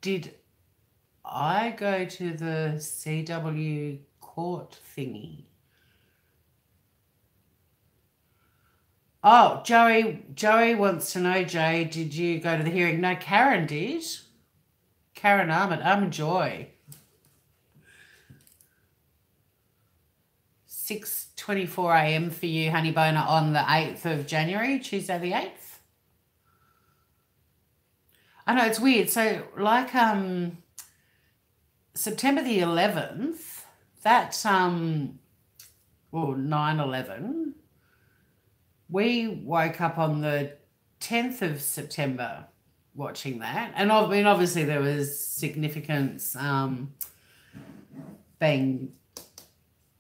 did I go to the CW court thingy? Oh, Joey wants to know, Jay, did you go to the hearing? No, Karen did. Karen Armand Joy. 6:24 a.m. for you, Honey Boner, on the 8th of January, Tuesday the 8th. I know, it's weird. So, like, September the 11th, that, 9/11, we woke up on the 10th of September watching that. And I mean, obviously there was significance being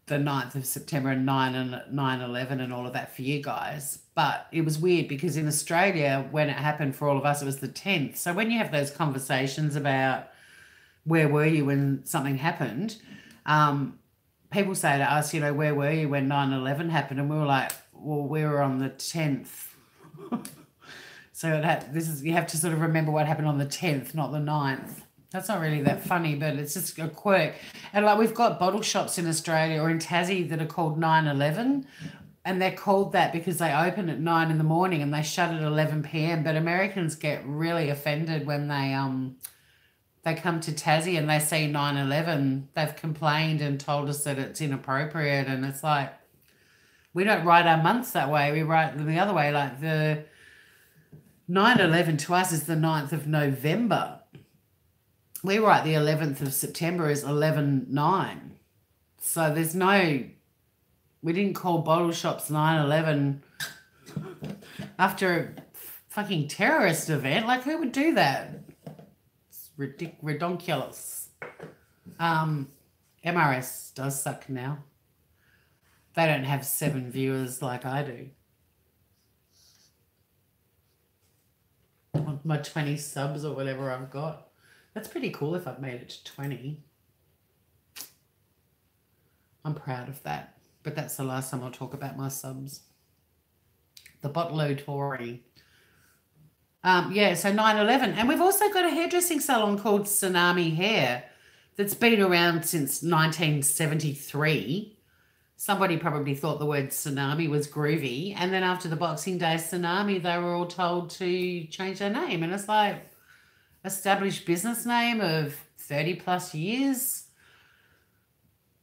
the 9th of September and 9/11 and all of that for you guys. But it was weird because in Australia, when it happened for all of us, it was the 10th. So when you have those conversations about where were you when something happened, people say to us, where were you when 9/11 happened? And we were like, well, we were on the 10th. So you have to sort of remember what happened on the 10th, not the 9th. That's not really that funny, but it's just a quirk. And like we've got bottle shops in Australia or in Tassie that are called 9/11, and they're called that because they open at 9 in the morning and they shut at 11 p.m. But Americans get really offended when they come to Tassie and they see 9/11. They've complained and told us that it's inappropriate, and it's like, we don't write our months that way. We write them the other way. Like the 9/11 to us is the 9th of November. We write the 11th of September as 11/9. So we didn't call bottle shops 9/11 after a fucking terrorist event. Like, who would do that? It's ridiculous. MRS does suck now. They don't have 7 viewers like I do. My 20 subs or whatever I've got. That's pretty cool if I've made it to 20. I'm proud of that. But that's the last time I'll talk about my subs. The Botlow Tory. Yeah, so 9/11. And we've also got a hairdressing salon called Tsunami Hair that's been around since 1973. Somebody probably thought the word tsunami was groovy. And then after the Boxing Day tsunami, they were all told to change their name. And it's like, established business name of 30 plus years.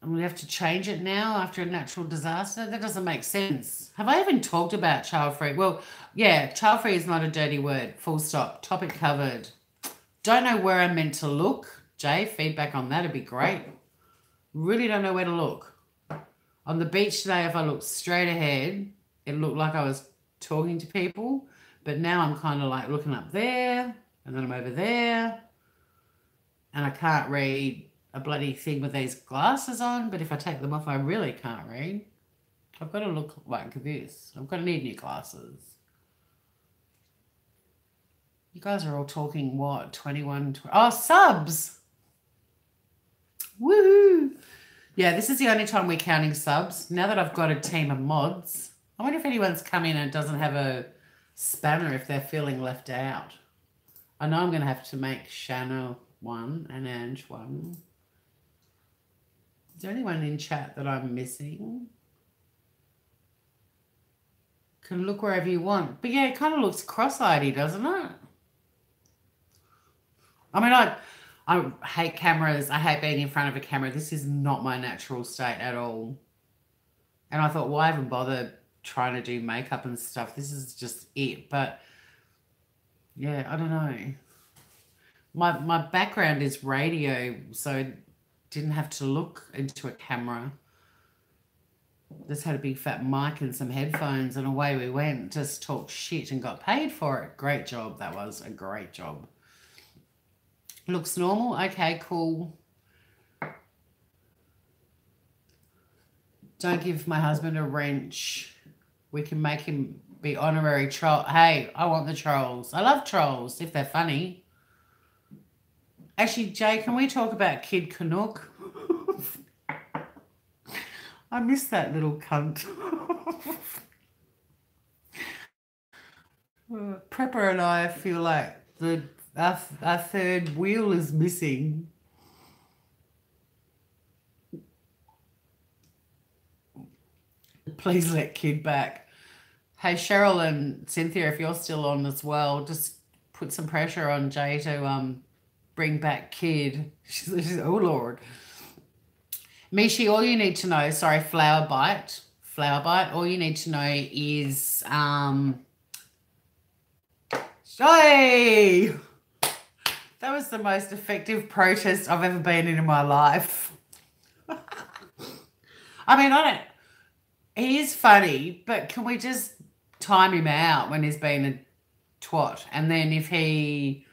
And we have to change it now after a natural disaster. That doesn't make sense. Have I even talked about Childfree? Well, yeah, Childfree is not a dirty word. Full stop. Topic covered. Don't know where I'm meant to look. Jay, feedback on that would be great. Really don't know where to look. On the beach today, if I looked straight ahead, it looked like I was talking to people. But now I'm kind of like looking up there, and then I'm over there. And I can't read a bloody thing with these glasses on. But if I take them off, I really can't read. I've got to look like this. I'm going to need new glasses. You guys are all talking, what, 21, 20? Oh, subs! Woohoo! Yeah, this is the only time we're counting subs. Now that I've got a team of mods, I wonder if anyone's come in and doesn't have a spanner if they're feeling left out. I know I'm going to have to make Shanna one and Ange one. Is there anyone in chat that I'm missing? Can look wherever you want. But yeah, it kind of looks cross-eyed, doesn't it? I mean, I hate cameras. I hate being in front of a camera. This is not my natural state at all. And I thought, why even bother trying to do makeup and stuff? This is just it. But yeah, I don't know. My background is radio, so I didn't have to look into a camera. Just had a big fat mic and some headphones, and away we went. Just talked shit and got paid for it. Great job. That was a great job. Looks normal. Okay, cool. Don't give my husband a wrench. We can make him be honorary troll. Hey, I want the trolls. I love trolls if they're funny. Actually, Jay, can we talk about Kid Canuck? I miss that little cunt. Prepper and I feel like our third wheel is missing. Please let Kid back. Hey, Cheryl and Cynthia, if you're still on as well, just put some pressure on Jay to bring back Kid. She's oh, Lord. Mishi, all you need to know, sorry, Flower Bite, all you need to know is, Hey! That was the most effective protest I've ever been in my life. I mean, he is funny, but can we just time him out when he's being a twat? And then if he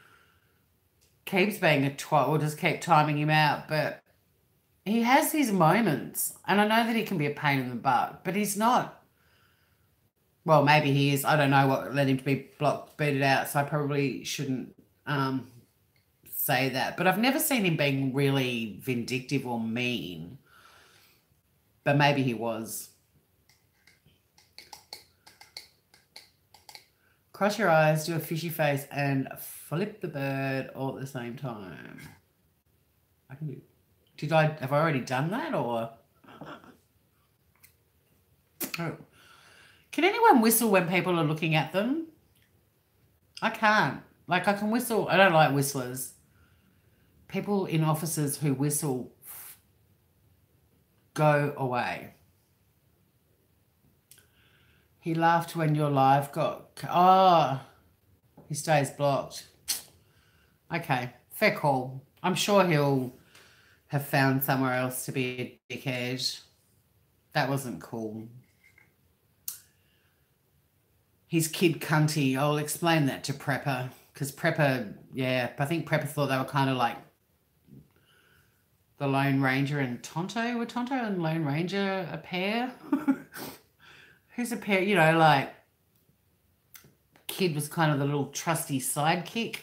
keeps being a twat, we'll just keep timing him out. But he has his moments, and I know that he can be a pain in the butt, but he's not. Well, maybe he is. I don't know what led him to be booted out, so I probably shouldn't say that. But I've never seen him being really vindictive or mean. But maybe he was. Cross your eyes, do a fishy face, and flip the bird all at the same time. I can do. Have I already done that, or? Oh. Can anyone whistle when people are looking at them? I can't. Like, I can whistle. I don't like whistlers. People in offices who whistle, go away. He laughed when your live got... Oh, he stays blocked. Okay, fair call. I'm sure he'll have found somewhere else to be a dickhead. That wasn't cool. He's kid cunty. I'll explain that to Prepper. Because Prepper, yeah, I think Prepper thought they were kind of like the Lone Ranger and Tonto. Were Tonto and Lone Ranger a pair? Who's a pair? You know, like, Kid was kind of the little trusty sidekick.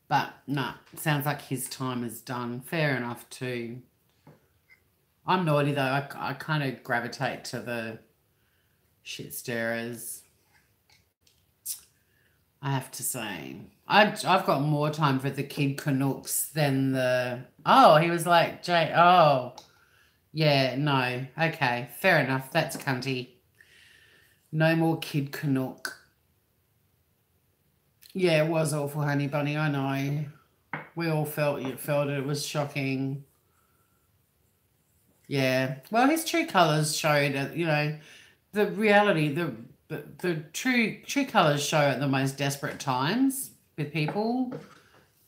But, nah, sounds like his time is done. Fair enough, too. I'm naughty, though. I kind of gravitate to the shit stirrers. I have to say. I've got more time for the Kid Canucks than the... Oh, he was like, Jay, oh... Yeah, no. Okay, fair enough. That's cunty. No more Kid Canuck. Yeah, it was awful, honey bunny. I know. We all felt it. It was shocking. Yeah. Well, his true colours showed, you know, the reality, the true colours show at the most desperate times with people.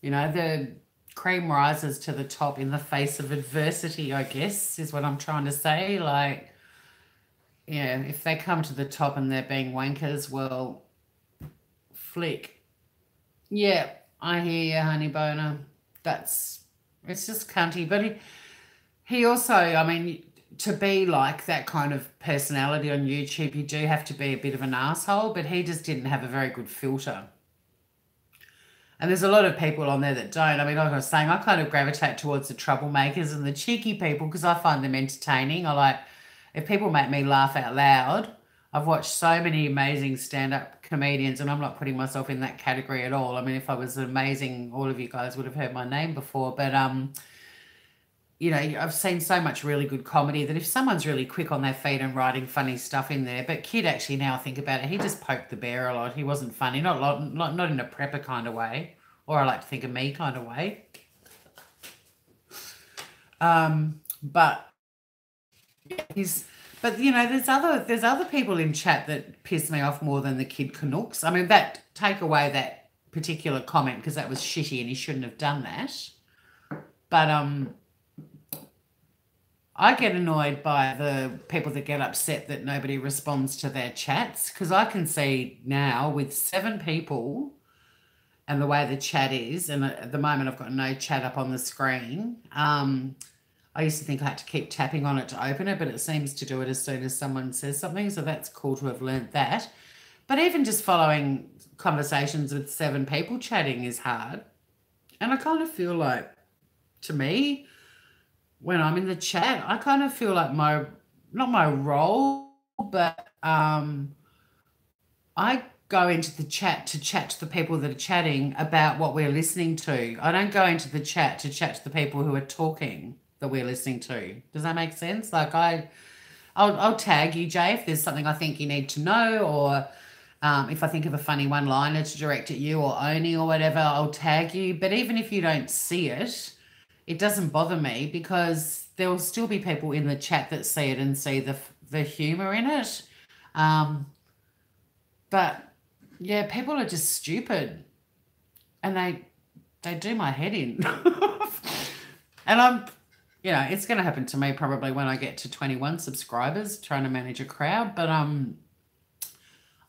You know, the cream rises to the top in the face of adversity, I guess, is what I'm trying to say. Like, yeah, if they come to the top and they're being wankers, well, flick. Yeah, I hear you, honey boner. It's just cunty. But he also, I mean, to be like that kind of personality on YouTube, you do have to be a bit of an asshole, but he just didn't have a very good filter. And there's a lot of people on there that don't. I mean, like I was saying, I kind of gravitate towards the troublemakers and the cheeky people because I find them entertaining. I like, if people make me laugh out loud, I've watched so many amazing stand-up comedians, and I'm not putting myself in that category at all. I mean, if I was amazing, all of you guys would have heard my name before. But you know, I've seen so much really good comedy that if someone's really quick on their feet and writing funny stuff in there, but Kid actually, now I think about it, he just poked the bear a lot. He wasn't funny, not in a prepper kind of way, or I like to think of me kind of way. But but you know, there's other people in chat that piss me off more than the Kid Canucks. I mean, that take away that particular comment because that was shitty and he shouldn't have done that. But I get annoyed by the people that get upset that nobody responds to their chats, because I can see now with 7 people and the way the chat is, and at the moment I've got no chat up on the screen. I used to think I had to keep tapping on it to open it, but it seems to do it as soon as someone says something, so that's cool to have learnt that. But even just following conversations with 7 people chatting is hard. And I kind of feel like, to me, when I'm in the chat, I kind of feel like not my role, but I go into the chat to the people that are chatting about what we're listening to. I don't go into the chat to chat to the people who are talking that we're listening to. Does that make sense? Like I'll tag you, Jay, if there's something I think you need to know, or if I think of a funny one-liner to direct at you or Oni or whatever, I'll tag you. But even if you don't see it, it doesn't bother me, because there will still be people in the chat that see it and see the humour in it. But yeah, people are just stupid, and they do my head in. And you know, it's going to happen to me probably when I get to 21 subscribers, trying to manage a crowd. But I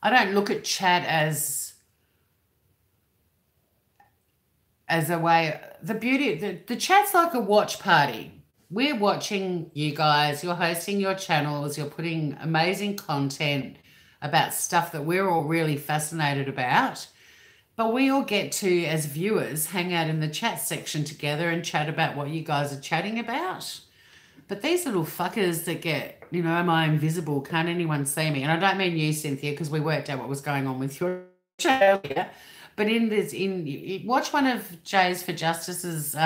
don't look at chat as a way. The chat's like a watch party. We're watching you guys. You're hosting your channels. You're putting amazing content about stuff that we're all really fascinated about. But we all get to, as viewers, hang out in the chat section together and chat about what you guys are chatting about. But these little fuckers that get, you know, am I invisible? Can't anyone see me? And I don't mean you, Cynthia, because we worked out what was going on with your chat earlier. But watch one of Jays for Justice's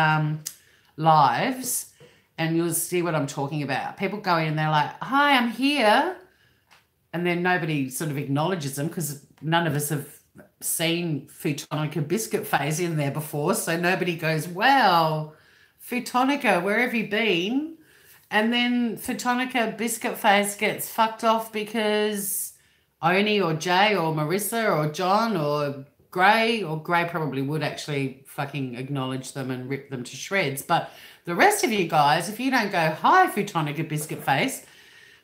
lives, and you'll see what I'm talking about. People go in and they're like, hi, I'm here. And then nobody sort of acknowledges them, because none of us have seen Futonica Biscuit Face in there before. So nobody goes, well, Futonica, where have you been? And then Futonica Biscuit Face gets fucked off because Oni or Jay or Marissa or John or Gray probably would actually fucking acknowledge them and rip them to shreds. But the rest of you guys, if you don't go, hi, Futonica Biscuit Face,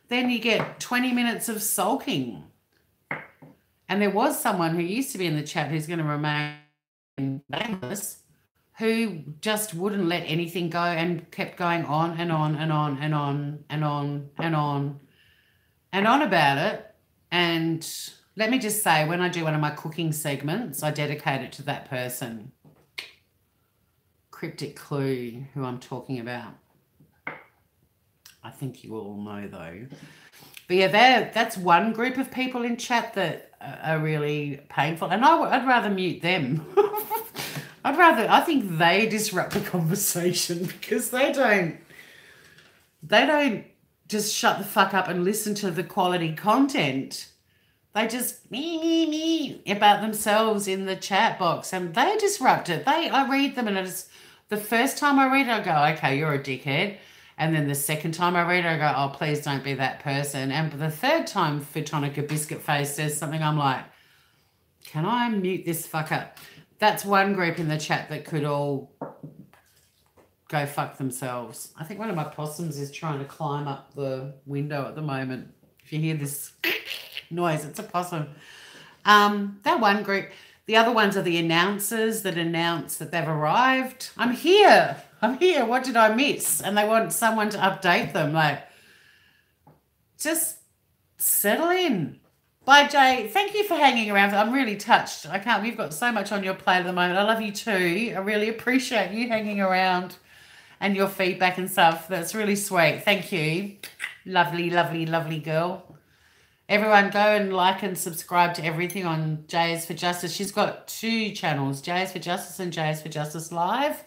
then you get 20 minutes of sulking. And there was someone who used to be in the chat, who's going to remain nameless, who just wouldn't let anything go and kept going on and on and on and on and on and on and on about it. And let me just say, when I do one of my cooking segments, I dedicate it to that person. Cryptic clue who I'm talking about. I think you all know, though. But yeah, that's one group of people in chat that are really painful. And I'd rather mute them. I think they disrupt the conversation, because they don't just shut the fuck up and listen to the quality content. They just me about themselves in the chat box, and they disrupt it. I read them, and it's the first time I read it, I go, okay, you're a dickhead. And then the second time I read it, I go, oh, please don't be that person. And the third time Futonica Biscuit Face says something, I'm like, can I mute this fucker? That's one group in the chat that could all go fuck themselves. I think one of my possums is trying to climb up the window at the moment. If you hear this noise, it's a possum. That one group. The other ones are the announcers that announce that they've arrived. I'm here. What did I miss? And they want someone to update them. Like, just settle in. Bye, Jay. Thank you for hanging around. I'm really touched. You've got so much on your plate at the moment. I love you too. I really appreciate you hanging around and your feedback and stuff. That's really sweet. Thank you. Lovely, lovely, lovely girl. Everyone go and like and subscribe to everything on Jays for Justice. She's got 2 channels, Jays for Justice and Jays for Justice Live.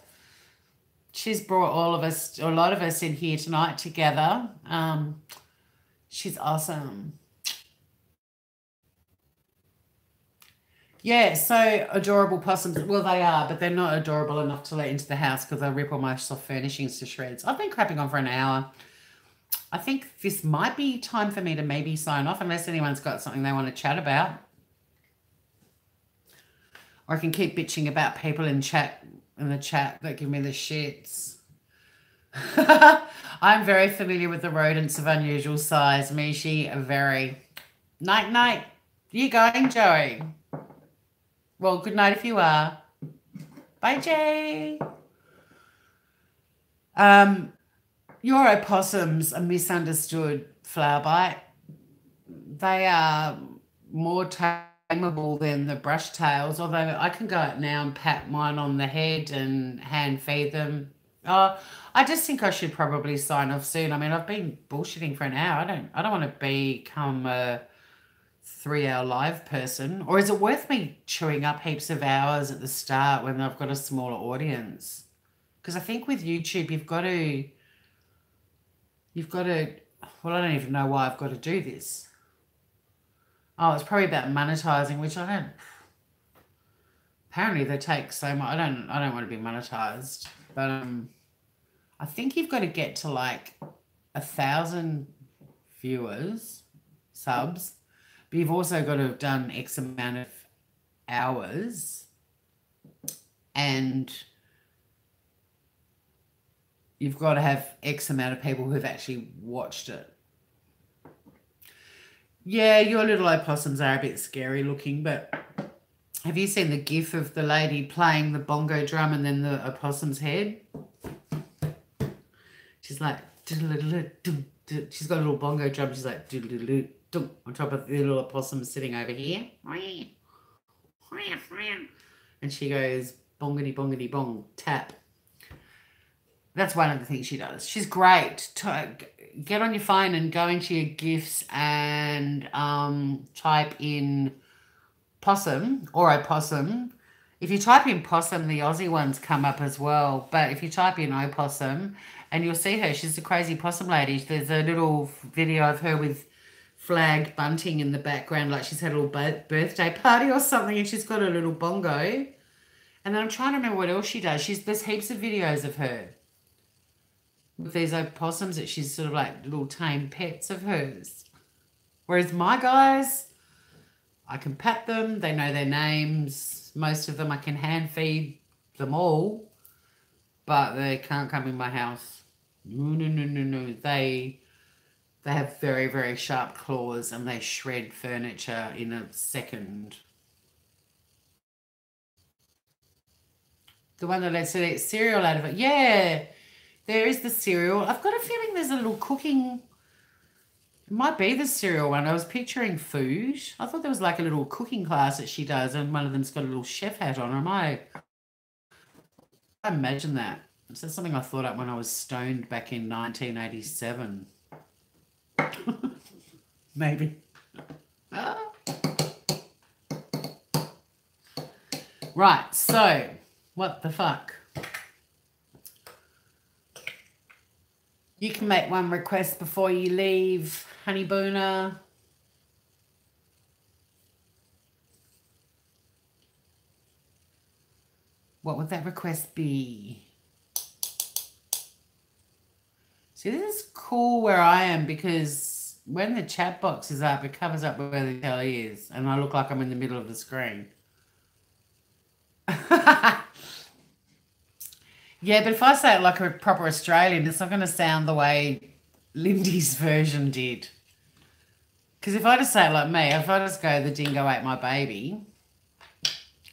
She's brought all of us, a lot of us in here tonight together. She's awesome. Yeah, so adorable possums. Well, they are, but they're not adorable enough to let into the house because they'll rip all my soft furnishings to shreds. I've been crapping on for an hour. I think this might be time for me to maybe sign off unless anyone's got something they want to chat about. Or I can keep bitching about people in the chat that give me the shits. I'm very familiar with the rodents of unusual size. Mishi, very. Night, night. You going, Joey? Well, good night if you are. Bye, Jay. Your opossums are misunderstood, Flowerbite. They are more tameable than the brush tails, although I can go out now and pat mine on the head and hand feed them. I just think I should probably sign off soon. I mean, I've been bullshitting for an hour. I don't want to become a 3-hour live person. Or is it worth me chewing up heaps of hours at the start when I've got a smaller audience? Because I think with YouTube you've got to, well, I don't even know why I've got to do this. Oh, it's probably about monetizing, which I don't, apparently they take so much. I don't want to be monetized, but I think you've got to get to like 1,000 viewers, subs, but you've also got to have done X amount of hours, and you've got to have X amount of people who've actually watched it. Yeah, your little opossums are a bit scary looking, but have you seen the gif of the lady playing the bongo drum and then the opossum's head? She's like, she's got a little bongo drum, she's like, on top of the little opossum sitting over here. And she goes, bongity, bongity, bong, tap. That's one of the things she does. She's great. Get on your phone and go into your GIFs and type in possum or opossum. If you type in possum, the Aussie ones come up as well. But if you type in opossum, and you'll see her, she's a crazy possum lady. There's a little video of her with flag bunting in the background, like she's had a little birthday party or something, and she's got a little bongo. And then I'm trying to remember what else she does. There's heaps of videos of her with these opossums that she's sort of like little tame pets of hers. Whereas my guys, I can pat them, they know their names. Most of them I can hand feed them all, but they can't come in my house. No. They have very, very sharp claws and they shred furniture in a second. The one that lets it eat cereal out of it. Yeah, there is the cereal. I've got a feeling there's a little cooking. It might be the cereal one. I was picturing food. I thought there was like a little cooking class that she does and one of them's got a little chef hat on. I imagine that. It's just something I thought up when I was stoned back in 1987. Maybe. Right, so what the fuck? You can make one request before you leave, Honey Booner. What would that request be? See, this is cool where I am because when the chat box is up, it covers up where the telly is, and I look like I'm in the middle of the screen. Yeah, but if I say it like a proper Australian, it's not going to sound the way Lindy's version did. Because if I just say it like me, if I just go, the dingo ate my baby,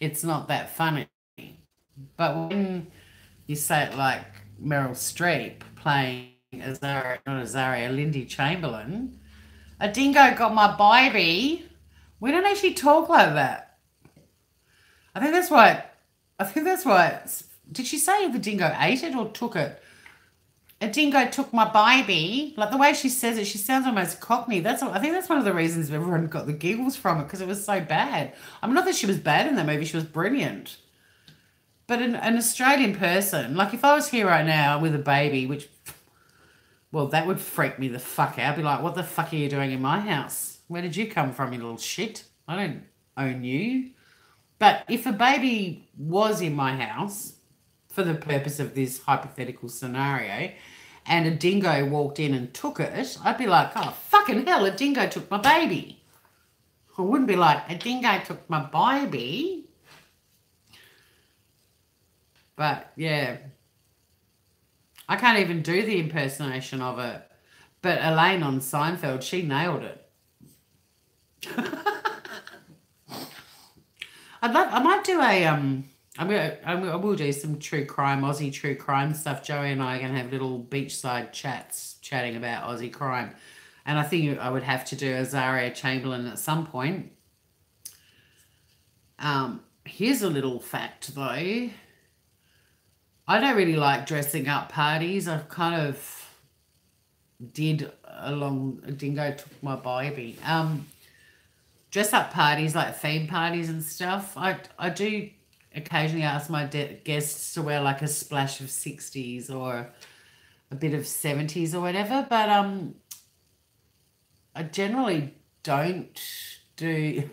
it's not that funny. But when you say it like Meryl Streep playing Lindy Chamberlain, a dingo got my baby. We don't actually talk like that. I think that's why. Did she say the dingo ate it or took it? A dingo took my baby. Like the way she says it, she sounds almost Cockney. I think that's one of the reasons everyone got the giggles from it, because it was so bad. I mean, not that she was bad in that movie. She was brilliant. But an Australian person, like if I was here right now with a baby, which, well, that would freak me the fuck out. I'd be like, what the fuck are you doing in my house? Where did you come from, you little shit? I don't own you. But if a baby was in my house, for the purpose of this hypothetical scenario, and a dingo walked in and took it, I'd be like, oh, fucking hell, a dingo took my baby. I wouldn't be like, a dingo took my baby. But, yeah. I can't even do the impersonation of it. But Elaine on Seinfeld, she nailed it. I might do a I will do some true crime, Aussie true crime stuff. Joey and I are gonna have little beachside chats chatting about Aussie crime. And I think I would have to do a Zaria Chamberlain at some point. Here's a little fact though. I don't really like dressing up parties. I've kind of did along a dingo took my baby. Dress up parties like theme parties and stuff. I do occasionally ask my guests to wear like a splash of 60s or a bit of 70s or whatever, but I generally don't do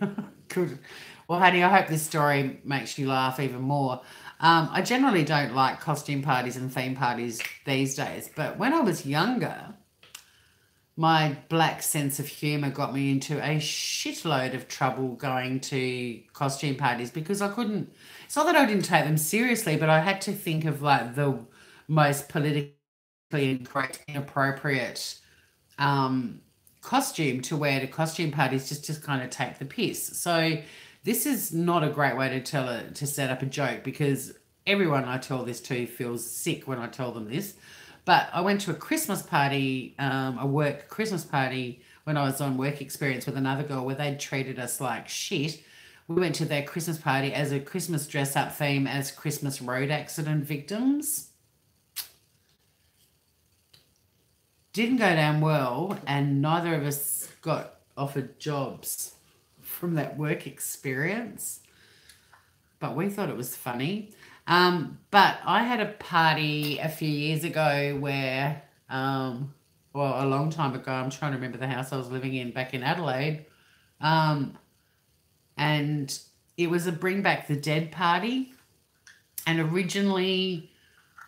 good. Well, honey, I hope this story makes you laugh even more. I generally don't like costume parties and theme parties these days, but when I was younger, my black sense of humour got me into a shitload of trouble going to costume parties because I couldn't, it's not that I didn't take them seriously, but I had to think of like the most politically incorrect, inappropriate costume to wear to costume parties just to kind of take the piss. So this is not a great way to set up a joke because everyone I tell this to feels sick when I tell them this. But I went to a Christmas party, a work Christmas party when I was on work experience with another girl where they'd treated us like shit. We went to their Christmas party as a Christmas dress-up theme as Christmas road accident victims. Didn't go down well, and neither of us got offered jobs from that work experience. But we thought it was funny. But I had a party a few years ago where, well, a long time ago, I'm trying to remember the house I was living in back in Adelaide. And it was a Bring Back the Dead party. And originally,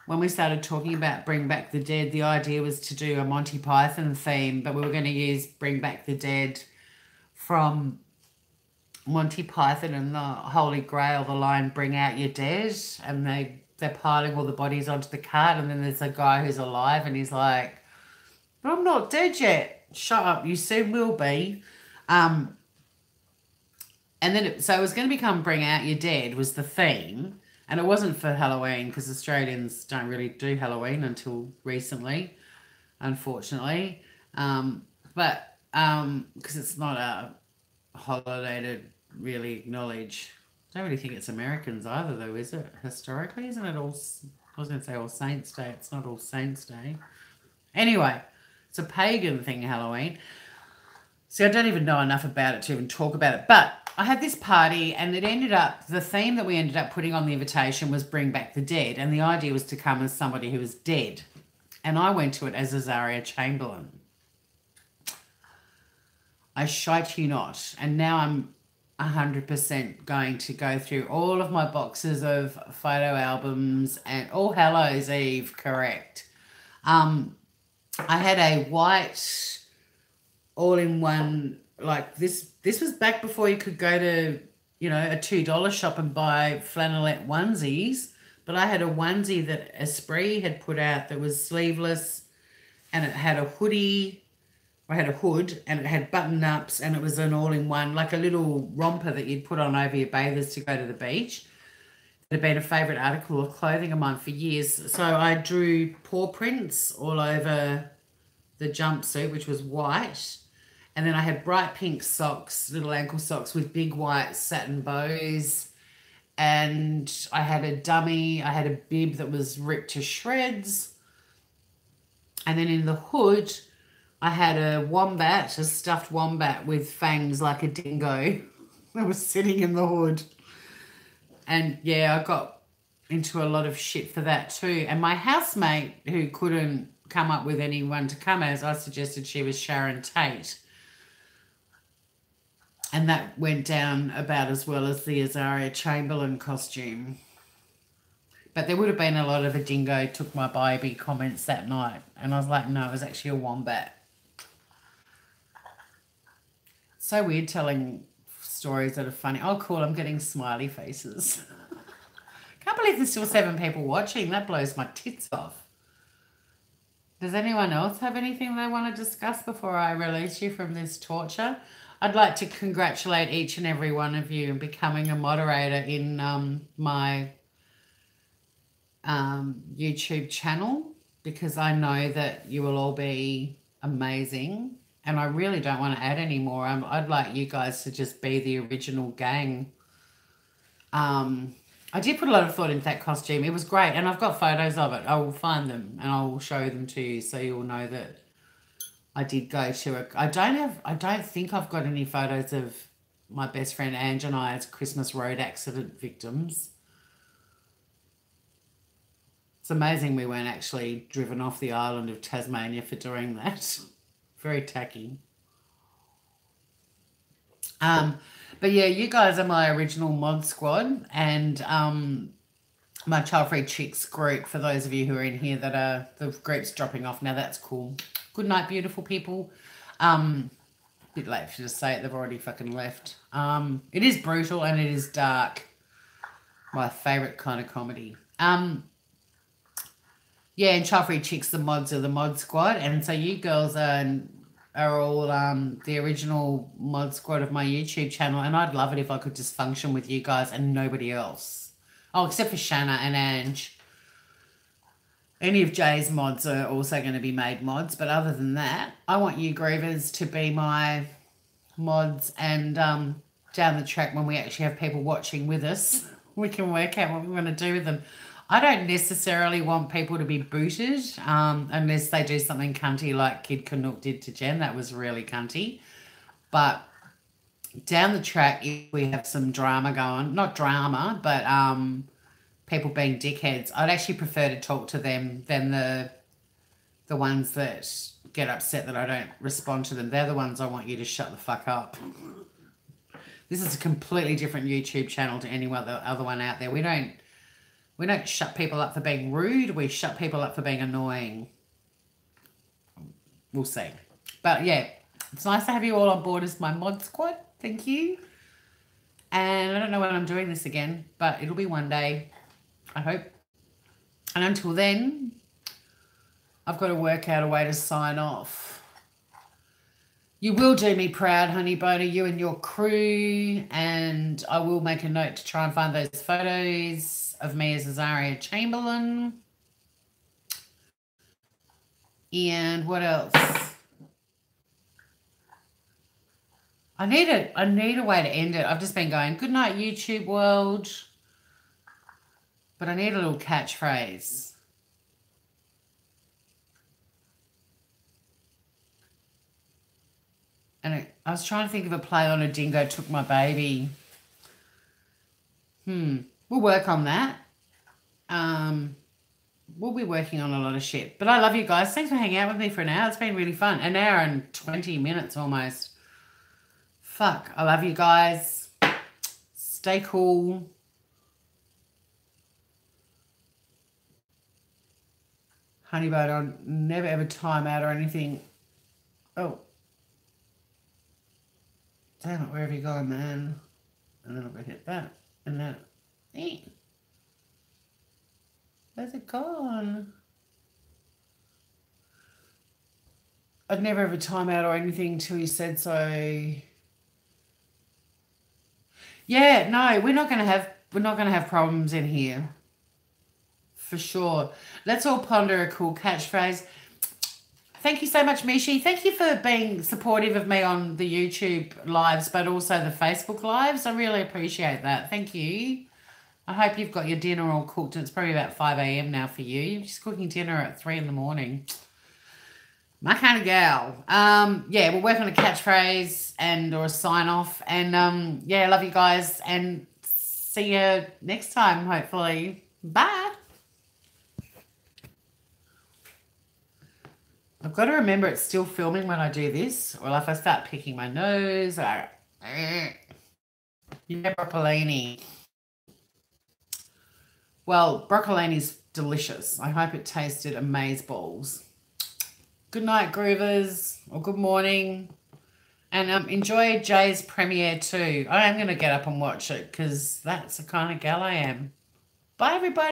when we started talking about Bring Back the Dead, the idea was to do a Monty Python theme, but we were going to use Bring Back the Dead from Monty Python and the Holy Grail, the line, bring out your dead, and they're piling all the bodies onto the cart, and then there's a guy who's alive, and he's like, but I'm not dead yet. Shut up, you soon will be. And then, so it was going to become Bring Out Your Dead was the theme, and it wasn't for Halloween, because Australians don't really do Halloween until recently, unfortunately. But, because it's not a holiday to really acknowledge. I don't really think it's Americans either though, is it? Historically, isn't it all, I was going to say All Saints Day. It's not All Saints Day. Anyway, it's a pagan thing, Halloween. See, I don't even know enough about it to even talk about it. But I had this party and it ended up, the theme that we ended up putting on the invitation was Bring Back the Dead. And the idea was to come as somebody who was dead. And I went to it as a Zaria Chamberlain. I shite you not. And now I'm 100% going to go through all of my boxes of photo albums and All Hallows Eve, correct. I had a white all-in-one, like this was back before you could go to, you know, a $2 shop and buy flannelette onesies. But I had a onesie that Esprit had put out that was sleeveless and it had a hoodie. I had a hood and it had button-ups and it was an all-in-one, like a little romper that you'd put on over your bathers to go to the beach. It had been a favourite article of clothing of mine for years. So I drew paw prints all over the jumpsuit, which was white. And then I had bright pink socks, little ankle socks with big white satin bows. And I had a dummy, I had a bib that was ripped to shreds. And then in the hood, I had a wombat, a stuffed wombat with fangs like a dingo that was sitting in the hood. And yeah, I got into a lot of shit for that too. And my housemate, who couldn't come up with anyone to come as, I suggested she was Sharon Tate. And that went down about as well as the Azaria Chamberlain costume. But there would have been a lot of a dingo took my baby comments that night. And I was like, no, it was actually a wombat. So weird telling stories that are funny. Oh, cool, I'm getting smiley faces. Can't believe there's still 7 people watching. That blows my tits off. Does anyone else have anything they want to discuss before I release you from this torture? I'd like to congratulate each and every one of you in becoming a moderator in my YouTube channel, because I know that you will all be amazing, and I really don't want to add any more. I'd like you guys to just be the original gang. I did put a lot of thought into that costume. It was great, and I've got photos of it. I will find them and I will show them to you so you'll know that I did go to it. I don't think I've got any photos of my best friend Ange and I as Christmas road accident victims. It's amazing we weren't actually driven off the island of Tasmania for doing that. Very tacky. But yeah, you guys are my original mod squad, and my Childfree Chicks group, for those of you who are in here that are, the group's dropping off now. That's cool. Good night, beautiful people. Bit late for you to say it. They've already fucking left. It is brutal and it is dark. My favourite kind of comedy. Yeah, and Childfree Chicks, the mods are the mod squad. And so you girls are all the original mod squad of my YouTube channel. And I'd love it if I could just function with you guys and nobody else. Oh, except for Shanna and Ange. Any of Jay's mods are also going to be made mods. But other than that, I want you grievers to be my mods. And down the track, when we actually have people watching with us, we can work out what we want to do with them. I don't necessarily want people to be booted unless they do something cunty like Kid Canuck did to Jen. That was really cunty. But down the track, if we have some drama going, not drama, but people being dickheads, I'd actually prefer to talk to them than the ones that get upset that I don't respond to them. They're the ones I want you to shut the fuck up. This is a completely different YouTube channel to any other one out there. We don't shut people up for being rude. We shut people up for being annoying. We'll see. But yeah, it's nice to have you all on board as my mod squad. Thank you. And I don't know when I'm doing this again, but it'll be one day, I hope. And until then, I've got to work out a way to sign off. You will do me proud, honey boner, you and your crew. And I will make a note to try and find those photos of me as Azaria Chamberlain. And what else? I need a way to end it. I've just been going, good night, YouTube world. But I need a little catchphrase. And I was trying to think of a play on a dingo took my baby. We'll work on that. We'll be working on a lot of shit. But I love you guys. Thanks for hanging out with me for an hour. It's been really fun. An hour and 20 minutes almost. Fuck. I love you guys. Stay cool. Honey bud, I'll never ever time out or anything. Oh. Damn it, where have you gone, man? And then I'll go hit that. And that. Where's it gone? I'd never ever time out or anything till you said so. Yeah, no, we're not gonna have problems in here. For sure. Let's all ponder a cool catchphrase. Thank you so much, Mishi. Thank you for being supportive of me on the YouTube lives, but also the Facebook lives. I really appreciate that. Thank you. I hope you've got your dinner all cooked. It's probably about 5 a.m. now for you. You're just cooking dinner at 3 in the morning. My kind of gal. Yeah, we'll work on a catchphrase or a sign off. And yeah, love you guys. And see you next time, hopefully. Bye. I've got to remember it's still filming when I do this, or if I start picking my nose, or yeah, broccolini. Well, broccolini's delicious. I hope it tasted amazeballs. Good night, Groovers, or good morning. And enjoy Jay's premiere too. I am going to get up and watch it because that's the kind of gal I am. Bye, everybody.